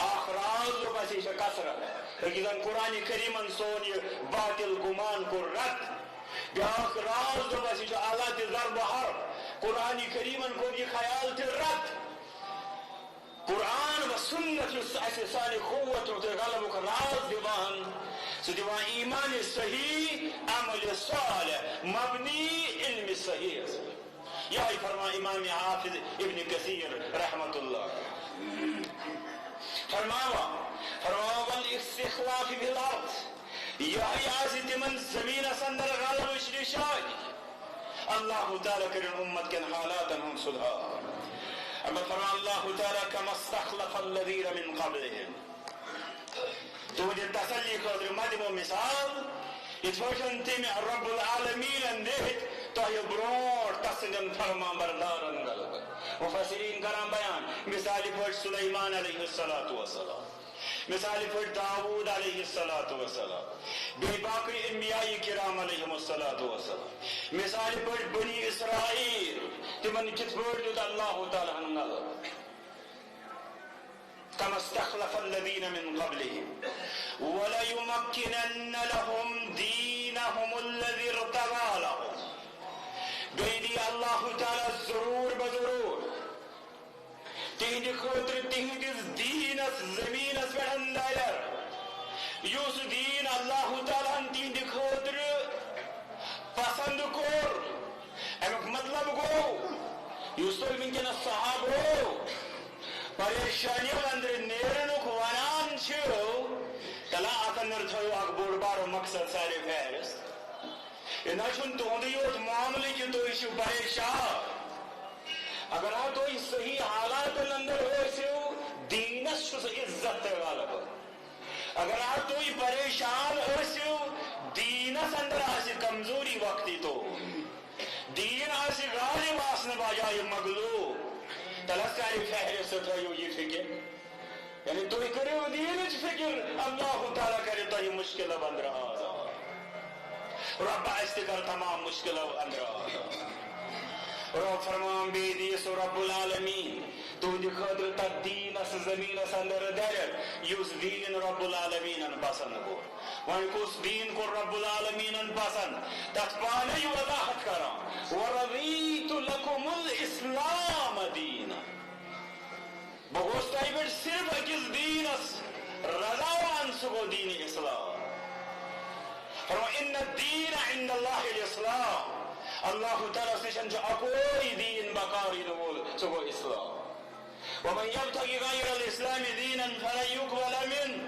A: آخ راز رو بس ایشا کسرت ہے لیکن قرآن کریمن سون یہ باطل گمان کو رد بیاخ راز رو بس ایشا آلات ضرب حرب قرآن کریمن کو یہ خیال تی رد قرآن و سنت ایسے ساری قوت و غلبک راز دیوان سو دیوان ایمان صحیح عمل صالح مبنی علم صحیح یہ فرما امام حافظ ابن کثیر رحمت اللہ فرماوا والاستخلاف فی الارض یہ آزی من زمین اندر غلب شرشائی اللہ تعالیٰ کرن امت کے حالات ہم سدھار اما فرما اللہ تعالیٰ کما استخلف الذین من قبلهم تو مجھے تسلی خاطر مدم و مثال اتفاقن تیمی رب العالمین اندہت تو یہ برور تسلیم فرما بردار اندل مفسرین کرام بیان مثالی پر سلیمان علیہ السلام مثالی پر داود علیہ السلام بے باقی انبیاء کرام علیہ السلام مثالی پر بنی اسرائیل تمن کت برد اللہ تعالیٰ اندل كما استخلف الذين من قبلهم وليمكنن لهم دينهم الذي ارتضى لهم بیدی اللہ تعالیٰ ضرور بضرور تہند خاطر تہندس دینس زمینس پہ اندر یس دین اللہ تعالیٰ تہند خاطر پسند کور امیک مطلب گو یس تو ونکس صحابہ پریشانی اندر نیرنک ونان تلا اتندر تھو اخ بوڑ بارو مقصد سارے فہرست یہ نچن تہد یوت معاملے کہ تھی پریشان اگر آپ تھی صحیح حالات اندر ہوسو دینس عزت غالب اگر آپ تھی پریشان ہوسو دینس اندر آسی کمزوری وقتی تو دین آسی غالب آسن بجائے مغلوب تلسکاری فہرست تھو یہ فکر یعنی تو کرے دینچ فکر اللہ تعالیٰ کرے تو یہ مشکل بند رہا رب استقر تمام مشکل اندر رب فرمان بیدی سو رب العالمین تہندِ خٲطرٕ تتھ دیٖنس زمیٖنس اندر درر یُس دیٖن رب العالمیٖنن پسند کوٚر. وۄنۍ کُس دیٖن کوٚر رب العالمیٖنن پسند تتھ پانے وضاحت کران وَرَضِیتُ لَکُمُ الْإِسْلَامَ دیٖنًا. بہٕ گوٚوس تۄہہِ پٮ۪ٹھ صرف أکِس دیٖنس رضاوان سُہ گوٚو دیٖنِ اسلام. فرمان اِنَّ الدیٖنَ عِنْدَ اللہِ الإسلام. اللہ تعالیٰ نشن چھُ اکوے دیٖن بقار یِنہٕ وول سُہ گوٚو اسلام. وَمَن یَبْتَغِ غَیْرَ الْإِسْلامِ دِینًا فَلَن یُقْبَلَ مِنْهُ.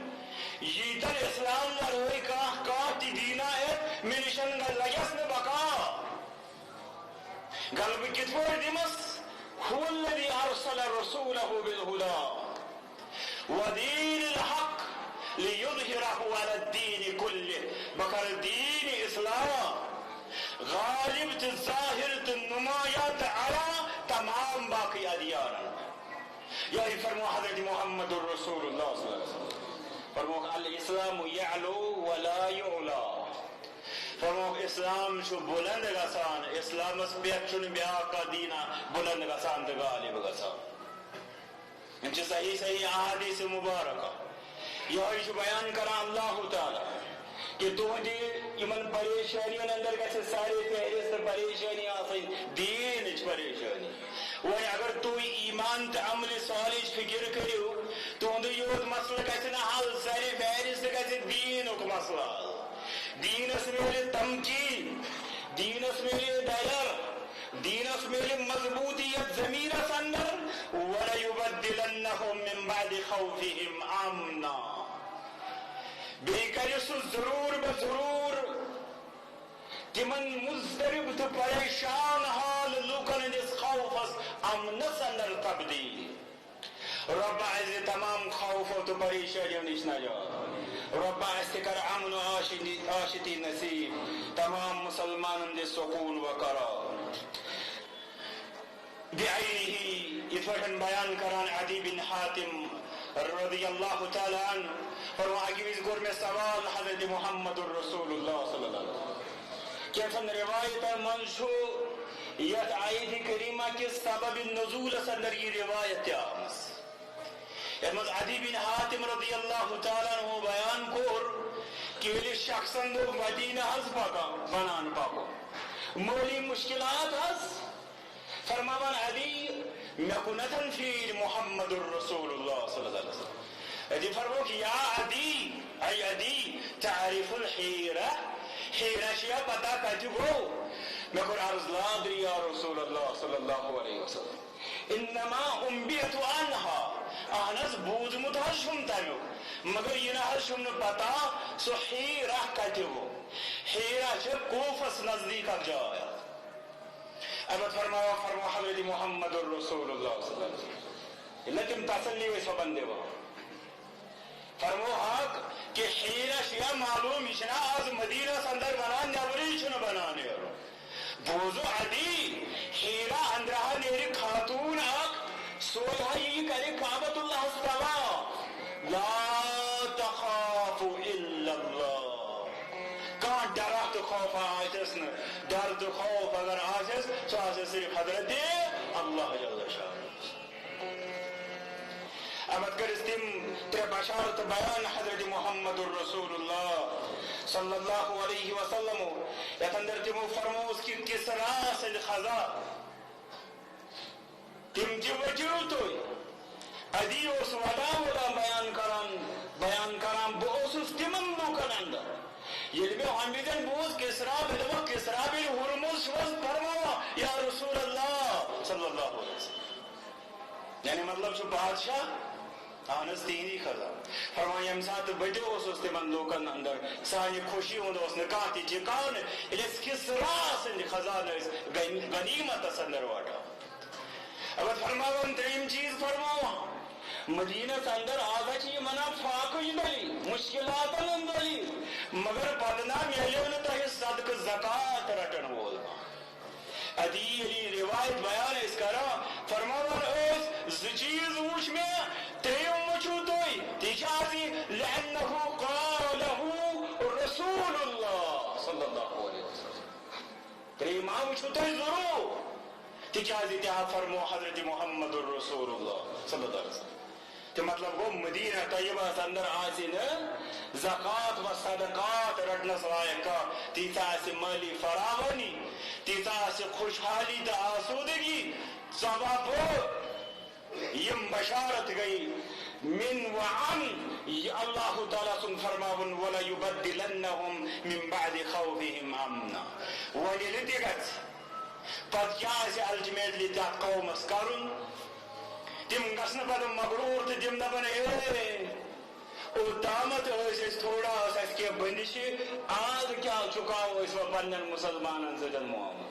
A: ییٖتن اسلام ورٲے کانٛہہ تہِ دیٖنا ہٮ۪تھ مےٚ نِشن لگٮ۪س نہٕ بقا. غلبہٕ کِتھ پٲٹھۍ دِمس؟ هُوَ الَّذِی أَرْسَلَ رَسُولَهُ بِالْهُدَىٰ وَدِینِ الْحَقِّ لِیُظْہِرَهُ عَلَى الدِّینِ كُلِّهِ. بہٕ کرٕ دیٖنِ اسلام غالب تہٕ ظاہر تہٕ نمایاں تہٕ علا تمام باقی ادیانن. یہی فرمو حضرت محمد الرسول اللہ صلی اللہ علیہ وسلم. فرمو الاسلام یعلو ولا یعلا. فرمو اسلام چھُ بلند گژھان اسلامس پٮ۪ٹھ چھُنہٕ بیٛاکھ کانٛہہ دیٖنا بلند گژھان تہٕ غالب گژھان. یِم چھِ صحیح صحیح احادیث مبارکہ. یہوے چھُ بیان کران اللہ تعالیٰ کہ تہندِ یمن پریشانین اندر گژھِ سارے فہرست پریشانی آسٕنۍ دیٖنٕچ پریشانی. وۄنۍ اگر تُہۍ ایمان تہٕ عملِ صالحٕچ فکر کٔرِو تہنٛدُے یوت مسلہٕ گژھِ نہٕ حل سارے فہرست گژھِ دیٖنُک مسلہٕ حل. دیٖنس میلہِ تمکیٖن دیٖنس میلہِ درر دیٖنس میلہِ مضبوٗطیت زمیٖنس اندر. وَلَیُبَدِّلَنَّهُم مِّن بَعْدِ خَوْفِهِمْ أَمْنًا. بیٚیہِ کرِ سُہ ضروٗر بہ ضروٗر تمن مضطرب تہٕ پریشان حال لوٗکن ہٕنٛدِس خوفس امنس اندر تبدیٖل. رۄب اَسہِ تمام خوفو تہٕ پریشٲنیو نِش نجات. رۄب اَسہِ تہِ کر امن و عاشتی نصیب. تمام مسلمانن دِ سکوٗن و قرار. بعینہ یِتھ پٲٹھۍ بیان کران عدی بن حاتم رضی اللہ تعالیٰ عنہ. فرمو اکہِ وِزِ کوٚر مےٚ سوال حضرت محمد الرسول اللہ صلی اللہ علیہ وسلم. کینٛژن روایتن منٛز چھُ یتھ آیتِ کریمہ کِس سبب نزولس اندر یہِ روایت تہِ آمٕژ یتھ منٛز عدی بن حاتم رضی اللہ تعالیٰ عنہ بیان کوٚر کہ ییٚلہِ شخصن دوٚپ مدینہ حظ بنان پکُن مٲلی مشکلات حظ. فرماوان عدی مےٚ کُنتھن پھیرِ محمد الرسول اللہ صلی اللہ علیہ وسلم. عدی فرموک یا عدی اے عدی تعرف الحیرہ. حیرہ چھیا پتہ کتہِ گوٚو؟ مےٚ کوٚر عرض لا ادری یا رسول اللہ صلی اللہ علیہ وسلم. انما انبئت عنہا. اہن حظ بوٗزمُت حظ چھُم تمیُک مگر یہِ نہ حظ چھُم نہٕ پتہ سُہ حیرہ کتہِ گوٚو. حیرہ چھِ کوفس نزدیٖک اکھ جاے. احمد فرمو حضرت محمد الرسول اللہ صلی اللہ علیہ وسلم. لیکن تسلی ٲسۍ ہۄپن دِوان. فرمو حق کہ حیرہ چھُ معلوم یہِ چھُنہ آز مدینس اندر بنان نٮ۪برٕے چھُنہٕ بنان نیرُن. بوٗزو عدی حیرہ اندرہا نیرِ خاتوٗن اکھ سوزہا یہِ کرِ کعبۃ اللہس تباہ. لا تخاف الا اللہ. کانٛہہ ڈرا تہٕ خوفا آسٮ۪س نہٕ. ڈر تہٕ خوف اگر آسٮ۪س سُہ آسٮ۪س صرف حضرت اللہ جل شانہ. احمد کٔرِس تِم ترٛےٚ بشارت بیان حضرت محمد الرسول اللہ صلی اللہ علیہ وسلم یتھ اندر تمو فرموس کہ کسرا سٕنٛدۍ خزا تِم تہِ وٕچھِو تُہۍ. عدی اوس ودا بیان کران بہٕ اوسُس تِمن لوٗکن اندر ییٚلہِ مےٚ ہۄمہِ وِزٮ۪ن بوٗز کسرا مےٚ دوٚپُکھ کسرا بن ہُرمز چھُ حظ فرماوان یا رسول اللہ صلی اللہ علیہ وسلم. یعنی مطلب چھُ بادشاہ اہن حظ تِہنٛدی خزا. فرمان ییٚمہِ ساتہٕ بہٕ تہِ اوسُس تِمن لوٗکن اندر سانہِ خوشی ہُنٛد اوس نہٕ کانٛہہ تہِ ٹھِکانہٕ ییٚلہِ أسۍ کسرا سٕنٛدِ خزانہٕ ٲسۍ غنیٖمتس اندر وٹان. اگر فرماوان ترٛیٚیِم چیٖز فرماوان مدینس اندر آزا چھِ یہِ ونان فاقٕچ دٔلیٖل مُشکِلاتن ہٕنٛز دٔلیٖل مگر بدنام میلیو نہٕ تۄہہِ صدقہٕ زکات رٹن وول. عدی ییٚلہِ روایت بیان ٲسۍ کران فرماوان ٲسۍ زٕ چیٖز وٕچھ مےٚ ترٛیٚیِم وٕچھِو تُہۍ تہِ چھِ آسہِ لأنه قاله رسول اللہ صلی اللہ علیہ وسلم. ترٛیٚیِم ما وٕچھِو تُہۍ ضروٗر تکیازِ تہِ فرمو حضرت محمد الرسول اللہ صلی اللہ علیہ وسلم. تو مطلب گو مدینہ طیبہ اندر آسی نہ زکات و صدقات رٹنس لائق تیتا آسی مالی فراوانی تیتا آسی خوشحالی تا آسودگی سبب یم بشارت گئی من وعن اللہ تعالیٰ سن فرماون ولا یبدلنہم من بعد خوفہم امنا ولی لتگت پت کیا آسی الٹیمیٹلی تا قومس کرن تم گھن پہ مغرور تو تم دپان اوتامت تھوڑا کی بندش آج کیا چکاو وہ پن مسلمان ست معاملہ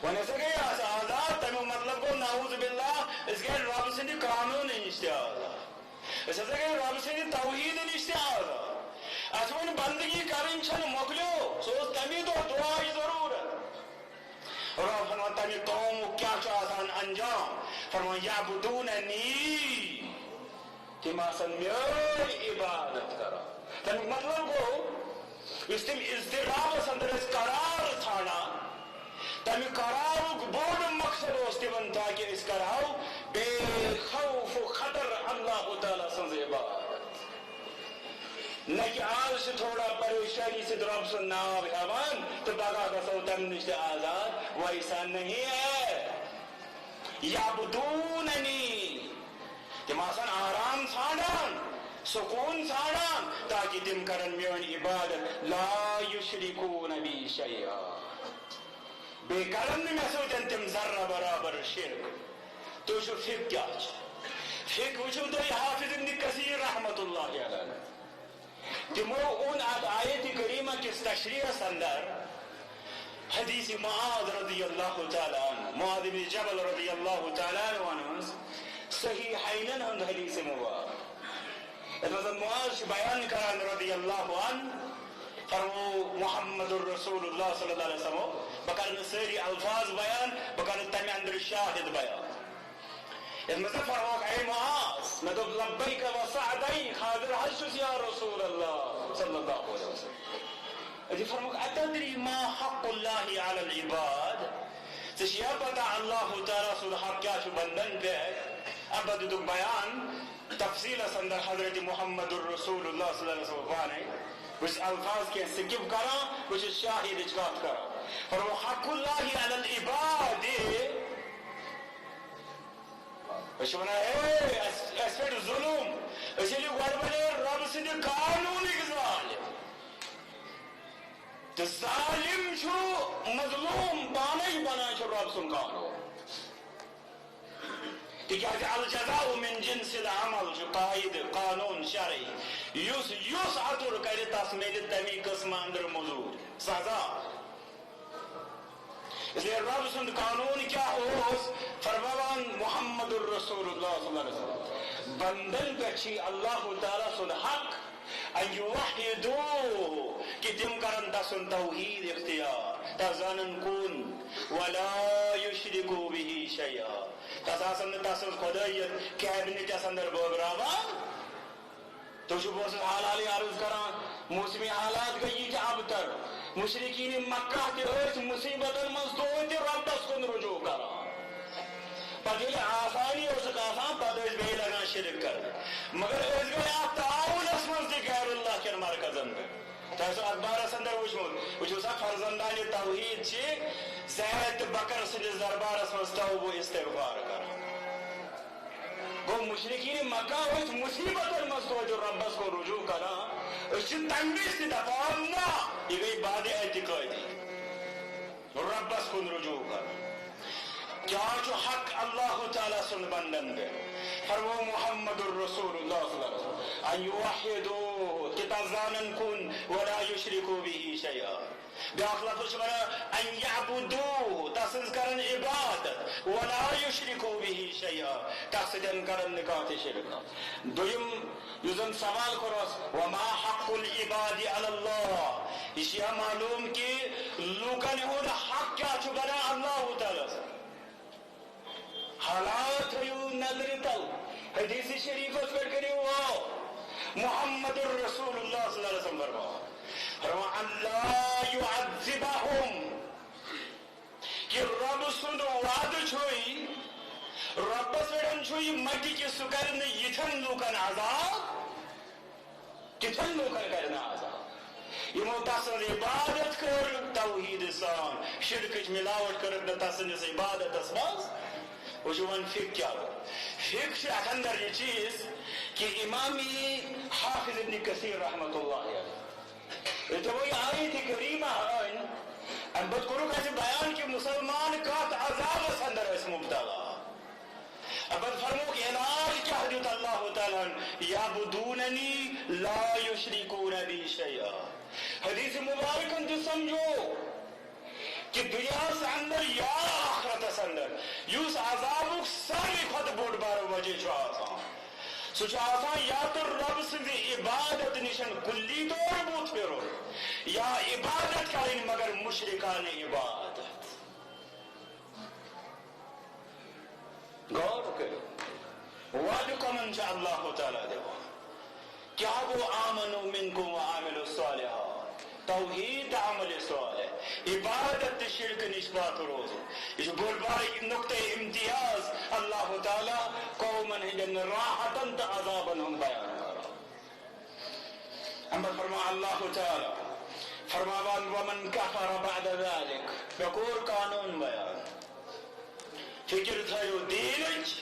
A: ون ہسا گئی آزاد تمیک مطلب گو نعوذ باللہ اس گئی رب سند قانون نش تہ آزاد اس ہسا گئی رب سند توحید نش تہ آزاد اس ون بندگی کرن چھ مکلیو سو تمی دہ دعائی ضرورت رب فرمان تمی قوم کیا آسان انجام فرمان یعبدوننی تم آسان میری عبادت کرا تمیک مطلب گو اس تم اضطراب اندر اس قرار تھانا تمی قرارک بوڑ مقصد اس تمن تاکہ اس کراو بے خوف و خطر اللہ تعالیٰ سنز عبادت نہ کہ آج سے تھوڑا پریشانی سے رب سے ناو ہمان تو بگا کسو تم نشتے آزاد ویسا نہیں ہے. یعبدوننی تم آسان آرام ژھانڈان سکون ژھانڈان تاکہ تم کرن میون عبادت لا یشرکون بی شیئا بے کرن میں سوچن تم ذرہ برابر شرک تو شو فک کیا فک وچھو تو حافظ ابن کثیر رحمت اللہ علیہ تمو اون آیت کریمہ کس تشریح اندر حدیث معاذ رضی اللہ تعالی عنہ معاذ بن جبل رضی اللہ تعالی عنہ صحیحین ہند حدیث مبارک اتنا معاذ بیان کران رضی اللہ عنہ فرمو محمد الرسول اللہ صلی اللہ علیہ وسلم بکرن سری الفاظ بیان بکرن تمی اندر شاہد بیان اتنا فرموک اے معاذ میں تو لبیک و سعدیک حاضر حشس یا رسول اللہ صلی اللہ علیہ وسلم اجی فرموک اتدری ما حق اللہ علی العباد تشیا پتا اللہ تعالیٰ سل حق کیا شو بندن پہ اب بدو بیان تفصیل اندر حضرت محمد الرسول اللہ صلی اللہ علیہ وسلم بانے کچھ الفاظ کے سکب کرا کچھ شاہد اجقات کرا اور وہ حق اللہ علی العباد اس ونا اس پہ ظلم اس لیے گڑبڑے رب سے قانون ظالم تو ظالم چھو مظلوم بانے بنا چھو رب سن قانون تکیازِ الجزاء من جنس العمل چھو قائد قانون شرعی یوس عطر کری تسمیل تمی قسم اندر موجود سزا اس لیے رب سند قانون کیا ہو فرمان محمد الرسول اللہ صلی اللہ علیہ وسلم بندن پچھی اللہ تعالیٰ سن حق ان یوحدو کہ تم کرن تا سن توحید اختیار تا زانن کن ولا یشرکو به شیئا تا سن خدایت کیبنٹ اندر بوگراوان تو شو بوس حالالی عرض کران موسمی حالات گئی کہ اب تر مشرکین مکہ کے اس مصیبتن مزدوت ربس کن رجوع کران پتیل آسانی اور سکاسان پتیل بے لگا شرک کر مگر اس گئے آپ تعاون اسمز دی غیر اللہ کے مرکز اندر تیسو اخبار سندر وچھو سا فرزندان توحید چی زید بکر سجز دربار اسمز توب و استغفار کران وہ مشرکین مکہ اس مصیبت المسعود ربس کو رجوع کرا اس تنگیس کی دفعنا یہ گئی باد اعتقادی ربس کو رجوع کرا کیا جو حق اللہ تعالیٰ سن بندن دے فرمو محمد الرسول اللہ صلی اللہ علیہ وسلم ان یوحدو کتازانن کن ولا یشرکو به شیئا بیاخ لفظ برا ان یعبدو تسز کرن عبادت ولا یشرکو به شیئا تسجن کرن نکات شرکا دویم یوزن سوال کروس وما حق العباد علی اللہ اشیاء معلوم کی لوکن ہون حق کیا چکنا اللہ تعالیٰ سے حالات ہیو نظر تل حدیث شریف اس پر کری ہوا محمد الرسول اللہ صلی اللہ علیہ وسلم فرما اللہ یعذبہم کہ رب سند وعد چھوئی ربس ویڈن چھوئی مٹی کی سکرن یتھن لوکن عذاب کتھن لوکن کرنا عذاب یمو تسند عبادت کر توحید سان شرکچ ملاوٹ کر تسندس عبادت مز وہ ون فک کیا فک اتھ اندر یہ چیز کہ امامی حافظ ابن کثیر رحمۃ اللہ علیہ تو وہی آیت کریمہ ام بد کرو کیسے بیان کہ مسلمان کات عذاب اندر اس مبتلا اب فرمو کہ علاج کیا دیتا اللہ تعالیٰ یعبدوننی لا یشرکون بی شیئا حدیث مبارک انتو سمجھو کہ دنیا سے اندر یا آخرت سے اندر یوس عذابک ساری خود بوڑ بار وجہ چاہتا سو چاہتا یا تو رب سے عبادت نشن کلی طور بوت پھرو یا عبادت کریں مگر مشرکان عبادت غور کرو وعدکم انشاء اللہ تعالیٰ دیو کیا وہ آمنوا منکم وعاملوا الصالحات توحید عمل صالح عبادت شرک نسبات روز یہ جو بول بار نقطہ امتیاز اللہ تعالیٰ قومن ہجن راحتن تا عذابن ہم بیان کرا اما فرما اللہ تعالیٰ فرماوان ومن کفر بعد ذلك بکور قانون بیان فکر تھایو دینچ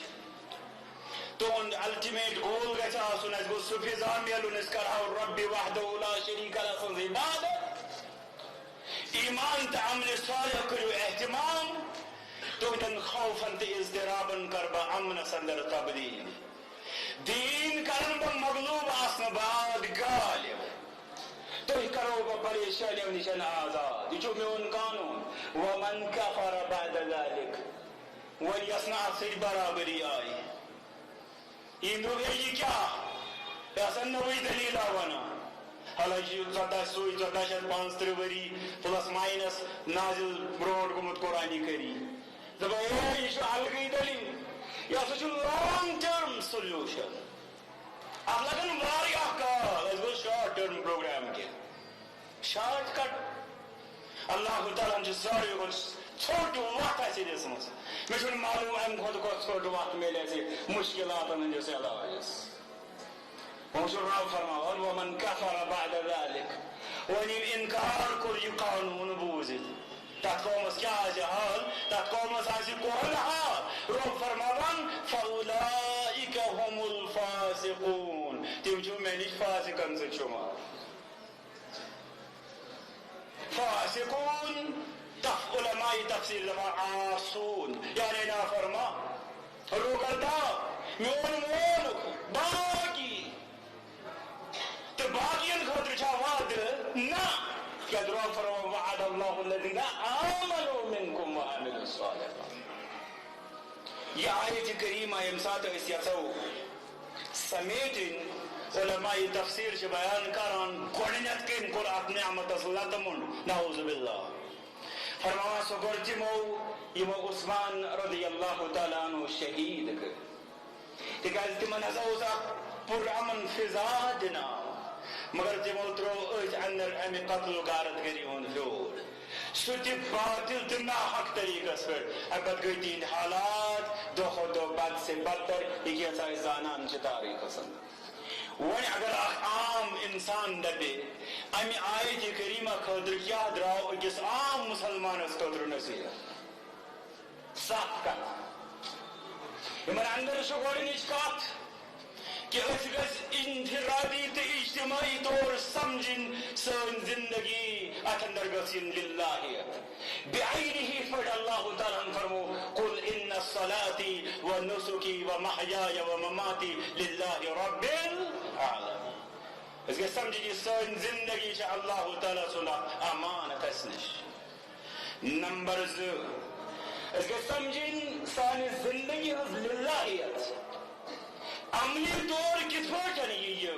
A: تو ان الٹیمیٹ گول گچا آسون اس کو سفیزان بیلون اس کرہاو رب وحدہ لا شریک لسن عبادت ایمان تا عمل صالح کرو احتمام تو دن خوفن تا ازدرابن کر با امن سندر تبدیل دین کرن با مغلوب آسن بعد غالب تو ہی کرو با پریشانی و نشان آزاد یہ چونکہ ان قانون ومن کفر بعد ذلك ولیسنا سے برابری آئی این رو گئی کیا ایسا نوی دلیل آوانا حالانکہ زدہ سوئی زدہ شد 5 وری پلس مائنس نازل بروڈ گمت قرآنی کری زبا یہ شو حل گئی دلیل یا سو لانگ ٹرم سولوشن اب لگن واری احکار از وہ شارٹ ٹرم پروگرام کے شارٹ کٹ اللہ تعالیٰ ہم جو ساری کچھ چھوٹ وقت ایسی دے سمجھ میں چھوٹ معلوم ہے خود کو چھوٹ وقت میں ایسے مشکلات ہیں جیسے علاج وشو رب فرماؤ ومن کفر بعد ذلك ونیم انکار کر یہ قانون بوزد تات قومس کیا جہال تات قومس آسی کون حال رب فرماؤن فاولائک هم الفاسقون تیم جو میں نہیں فاسقن سے شما فاسقون علماء تفسیر زمان آسون یعنی نافرما روکرتا میون باقی تو باقین خطر چاواد نا کیا درو فرما وعد اللہ الذین آمنوا منکم وعملوا الصالحات یہ آیت کریمہ امسات اسیاسو سمیتن علماء تفسیر سے بیان کران گوڑنیت کے ان کو اپنے نعمت اسلاتمون نعوذ باللہ فرمایا سگرتی مو یمو عثمان رضی اللہ تعالیٰ عنہ شہید کر تکاز تمن ازوزا پر امن فضادنا مگر تمو ترو ایج اندر امی قتل و غارت گری ہون لور سوٹی باطل تمنا حق طریقہ سر ابد گئی تین حالات دو خود و بد سے بدتر ایک ایسا زانان چی تاریخ سن وہی اگر عام انسان دبے امی آیت کریمہ خدر یاد راو جس عام مسلمان اس قدر نصیحت صاف کا ہمارے اندر شکوڑی نشکات کہ اس گز انفرادی تا اجتماعی طور سمجھن سن زندگی اتندر گسین للہیت بعینہی فرد اللہ تعالیٰ فرمو قل ان الصلاة ونسکی ومحیای ومماتی للہ رب العالمین اس کے سمجھے سن زندگی چاہ اللہ تعالیٰ صلح امانت اسنش نمبر 2 اس کے سمجھیں سانی زندگی از للہیت عملی طور کس پر چنی یہ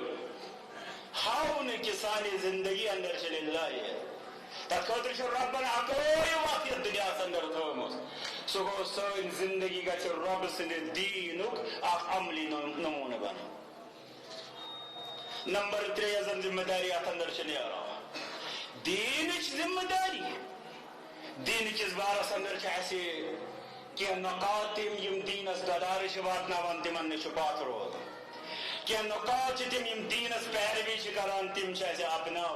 A: ہاؤن کسانی زندگی اندر چلی للہیت تخطر شو ربنا کوئی واقعیت دنیا سندر تومس سو سن زندگی کا چھ رب سن دینک آپ عملی نمون بنا نمبر 3 ذمہ داری اندر چلی آ رہا دینچ ذمہ داری دین کس بارس اندر کی نقاط یم دینس ددار واتناوان تمن نش پاتھ روزان کی نقاط تم دینس پیروی کران تم اپنا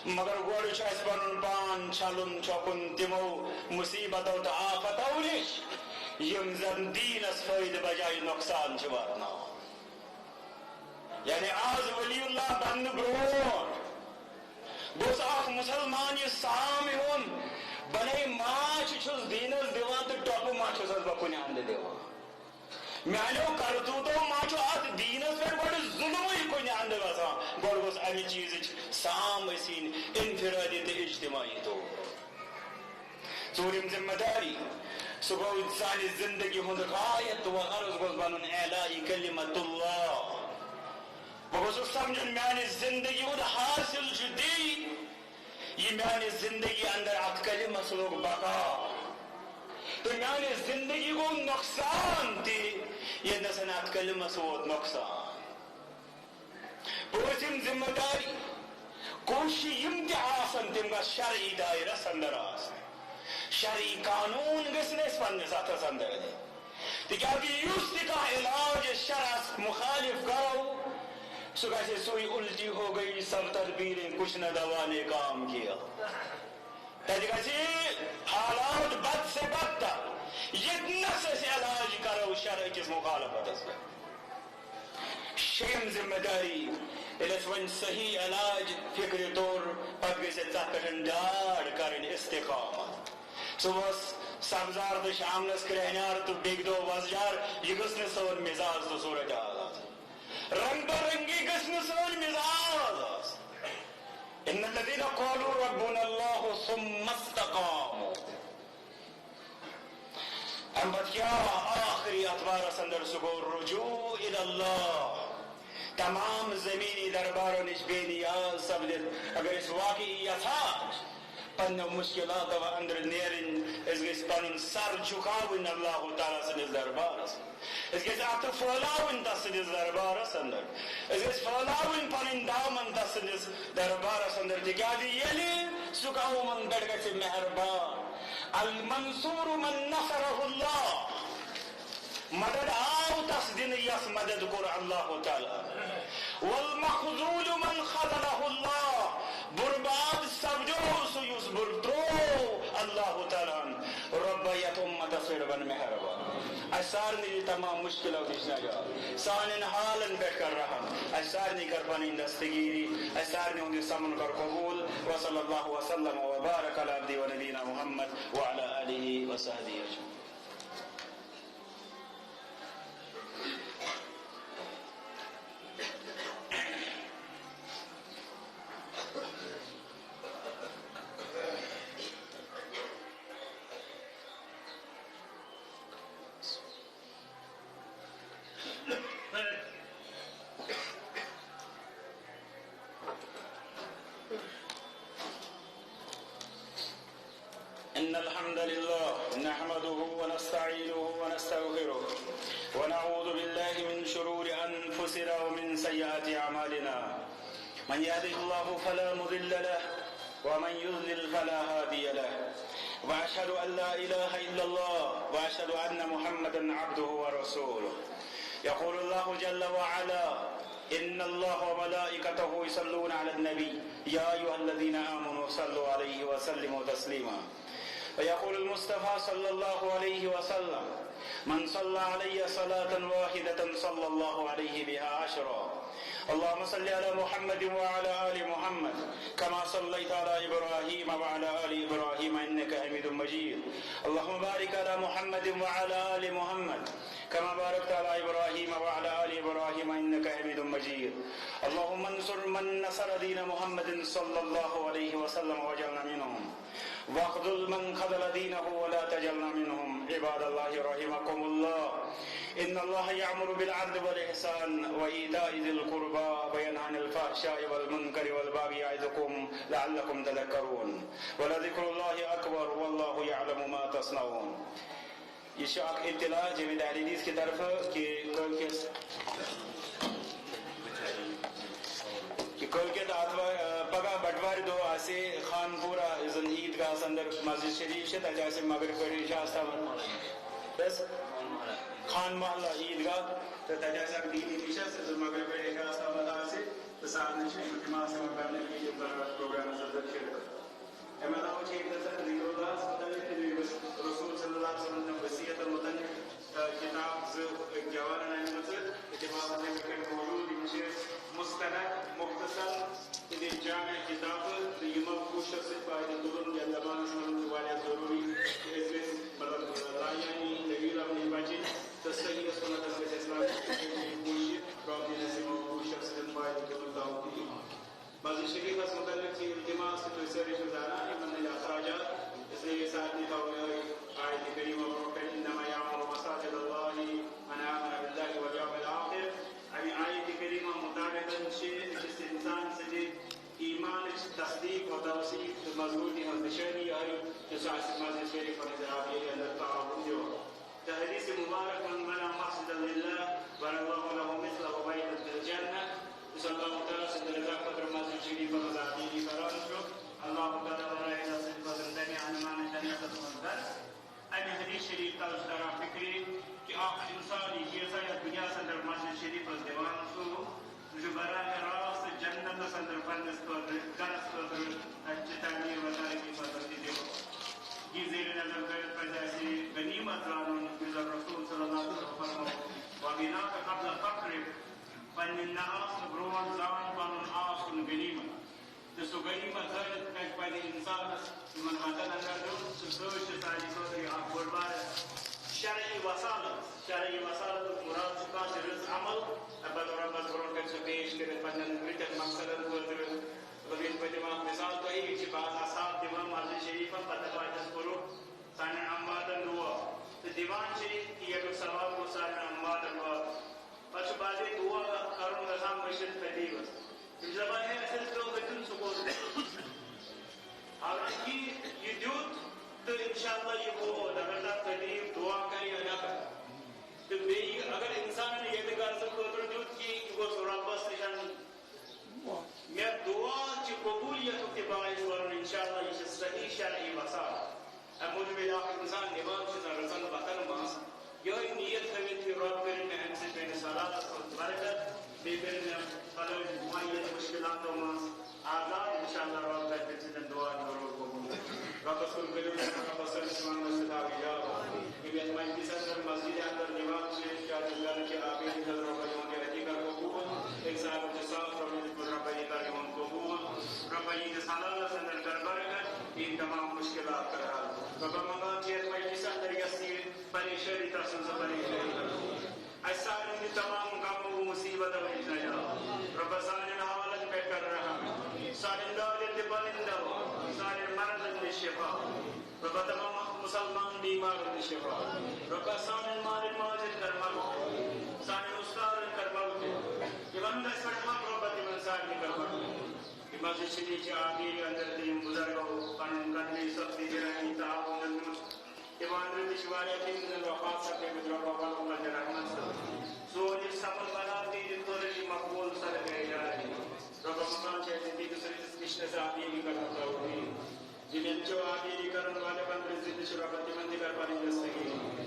A: مگر گوڑ پن پان چھلن چھکن تمو مصیبتوں تو آفتوں نش یم زن دینس فائدہ بجائے نقصان واتنا یعنی آز ولی اللہ بن برو گوس اخ مسلمان یہ سام ہون بنے ماچ چھس دینس دیوان تو ٹوپ ماچ بہ کن اند دیوان میانو کرتوتو ماچو ات دینس پہ گوڑ ظلم کن اند وسان گوڑ گوس امی چیز سام اسین انفرادی تو اجتماعی تو ژوٗرِم ذمہ داری سہ گو سانہ زندگی ہند غایت و غرض گوس بنن اعلاء کلمت اللہ بہ گوسس سمجھن میانہ زندگی ہند حاصل دین یہ میانہ زندگی اندر ات کلمس لوگ بقا تو میانہ زندگی گو نقصان تہ یہ نسن ات کلمس ووت نقصان پوٗژِم ذمہ داری کوشش یم تہ آسن تم گژھ شرعی دائرس اندر آسن شرعی قانون گژھن أسۍ پننس اتھس اندر دِنۍ تِکیازِ یُس تہِ کانٛہہ علاج شرعس مخالف کرو سُہ گژھِ سوئی الٹی ہو گئی سب تدبیریں کچھ نہ دوا نے کام کیا تتہِ گژھِ حالات بد سے بدتر یتنس أسۍ علاج کرو شرع کس مخالفتس پہ شیٚیِم ذمہ داری ییٚلہِ أسۍ وۄنۍ صحیح علاج فکرِ طور پتہٕ گژھِ اَسہِ تتھ پٮ۪ٹھ ڈاڈ کرٕنۍ استقامت صبحس سبزار تو شامنس کرہنیار تو بیٚکہِ دۄہ وۄزجار یہِ گٔژھ نہٕ سٲنۍ مزاج تو صورت حال آسٕنۍ رنگ برنگی گژھِ نہٕ سٲنۍ مزاج آسٕنۍ ان الذين قالوا ربنا الله ثم استقاموا ام پتہٕ کیٛاہ آخری اتوارس اندر سُہ گوٚو رجوع الى اللہ تمام زمینی درباروں نش بے نیاز سپدت اگر اس واقعی یژھان پنو مشکلاتو اندر نیرن اس گژھِ پنن سر جھکاون اللہ تعالیٰ سندس دربارس اس گژھِ اتھ پھہلاون تس سندس دربارس اندر اس گژھِ پھہلاون پنن دامن تس سندس دربارس اندر تکیازِ ییٚلہِ سُہ قومن پٮ۪ٹھ گژھِ مہربان المنصور من نصره اللہ مدد آو تس دن یس مدد کور اللہ تعالیٰ والمخذول من خذله اللہ برباد سبجو سیوس برترو اللہ تعالیٰ رب یت امت صربن مہربان اسارنی تمام مشکلوں نش نجات سانن حالن پہ کر رحم اسارنی کر پنن دستگیری اسارنی ہند سمن کر قبول وصلی اللہ وسلم وبارک علی عبدہ ونبینا محمد وعلی آلہ وصحبہ اجمعین. إن الحمد لله نحمده ونستعينه ونستغفره ونعوذ بالله من شرور أنفسنا ومن سيئات أعمالنا من يهده الله فلا مضل له ومن يضلل فلا هادي له وأشهد أن لا إله إلا الله وأشهد أن محمدا عبده ورسوله يقول الله جل وعلا إن الله وملائكته يصلون على النبي يا أيها الذين آمنوا صلوا عليه وسلموا تسليما ويقول المصطفى صلى الله عليه وسلم من صلى علي صلاة واحدة صلى الله عليه بها عشرا اللهم صل على محمد وعلى آل محمد كما صليت على إبراهيم وعلى آل إبراهيم إنك حميد مجيد اللهم بارك على محمد وعلى آل محمد كما باركت على إبراهيم وعلى آل إبراهيم إنك حميد مجيد اللهم انصر من نصر دين محمد صلى الله عليه وسلم واجعلنا منهم واخذل من خذل دينه ولا تجعلنا منهم عباد الله رحمكم الله إن الله يأمر بالعدل والإحسان وإيتاء ذي القربى وينهى عن الفحشاء والمنكر والبغي يعظكم لعلكم تذكرون ولذكر الله أكبر والله يعلم ما تصنعون. یہ اخ اطلاع جاوید اہل حدیث کی طرف کہ کل کے پگہ بٹوار دو آسے خان پورہ عید عیدگاہ اندر مسجد شریف سے تجاسے مغرب پڑھی شاستہ بس خان محلہ عیدگاہ تو تجاسے اب دینی نشست تو مغرب پڑھی شاستہ بتا سے تو ساتھ نشست جماع سے کرنے کے لیے پروگرام صدر شرکت احمد آؤ چیک دسر ذکر اللہ رسول صلی اللہ علیہ وسلم نے وصیت المدنی کتاب جوان احمد اتفاق سے موجود مستند مختصر جامع کتاب یہ مفہوم سے فائدہ دورن یا زبان سمجھنے والے ضروری اس مطلب لایانی نبیل اپنی بچی تصحیح سنت اسلام کی پرابلم سے مفہوم سے فائدہ دورن دعوتی بعض شریف اس متعلق کی التماع سے تو سر شزارانی من الاخراجات اس لیے ساتھ نکاؤ آیت کریمہ پروفیسر انما یعمر مساجد اللہ من آمن باللہ والیوم الآخر ابھی آیت کریمہ مطابقاً جس انسان سے ایمان تصدیق و توثیق مضبوطی اور نشانی آئی جو ساتھ مسجد شریف پر جرابی ہے اللہ تعالیٰ جو تحدیث مبارک من بنا مسجد اللہ وراللہ له مثل وبیت الجنہ صلی اللہ تعالیٰ سے درجہ قدر مسجد شریف پر مزادی قرار شو اللہ تعالیٰ ورائدہ سے فضلتنی عنمان جنت المنظر ابھی حدیث شریف کا اس طرح فکری کہ آپ انسانی جیسا یا دنیا سے در مسجد شریف پر دیوان سو جو براہ راست جنت سندر پنس پر درس پر اچھی تعمیر وطار کی فضلتی دیو یہ زیر نظر کرد پر جیسی غنیمت رانون نظر رسول صلی اللہ علیہ وسلم فرمو وبناک قبل فقر فن الناس بروان زان پانون آسن غنیمت دستو غنیمت زرد کج پید انسان من حدن اندر دو سوچ ساجی سوچ آپ بڑبار شرعی وصالت مراد کا رز عمل ابد اور ابد برون کر سے پیش کرے پنن ریٹن مقصد ہوتر وبین پدما مثال تو ہے کہ بعض اصحاب دیوان مسجد شریف پر پتہ کرو سان امادن دعا تو دیوان شریف کی ایک ثواب کو سان امادن دعا پس بعد دعا کروں گا مشد فدیوس اس زبان ہے اصل تو بتن سکون حالانکہ یہ جوت تو انشاءاللہ یہ وہ اگر تک قدیم دعا کری ادا کر تو بھئی اگر انسان نے یہ کر سکو تو جو کی وہ رب سے میں دعا کی قبولیت کے باعث ورن انشاءاللہ یہ صحیح شرعی وسائل اب مجھ میں آخر انسان نماز سے رسل بطن ماس یہ نیت خبیت کی رب کریں میں ہم سے بین صلات و برکت بے بین میں فلوج معیت مشکلات و ماس آزاد انشاءاللہ رب کرتے سے دعا ضرور قبول رب سن کرو رب سن سمان مسجدہ بجاو کہ بھی اتمائی کسا سر مسجد اندر دیوان سے کیا جلال کے آبین کل رب یون کے رجی کر قبول ایک صاحب جساف رب یکر یون قبول رب یکر صلاح سندر کر برکت ان تمام مشکلات کر حال رب منگا کہ اتمائی کسا اندر یسی پریشری ترسن سے پریشری کر ایسان ان تمام کاموں مصیبت و اجنجا رب سانن حوالت پہ کر رہا سانن دولت بلندہ سانن مرض شفا رب تمام مسلمان بیمار شفا رب سانن مال ماجد کر مرد سانن استار کر مرد یہ بندہ اس پر حق رب تمن سانن کر مرد یہ مسجد شریف کے آخری اندر تیم بزرگوں قانون قدمی سختی برہنی تعاون المجد ایمان رضی شوارے تیم وفات سکتے بجرب اول امت رحمت سکتے سوجی سفر بناتی جن کو رجی مقبول سر گئے جا رہی رب مقام چاہتے تھی دوسری اس کشن سے آدھی کرتا ہوتی جنہیں جو آدھی کرن والے بند رزید شرابتی مندی کر پانی جستے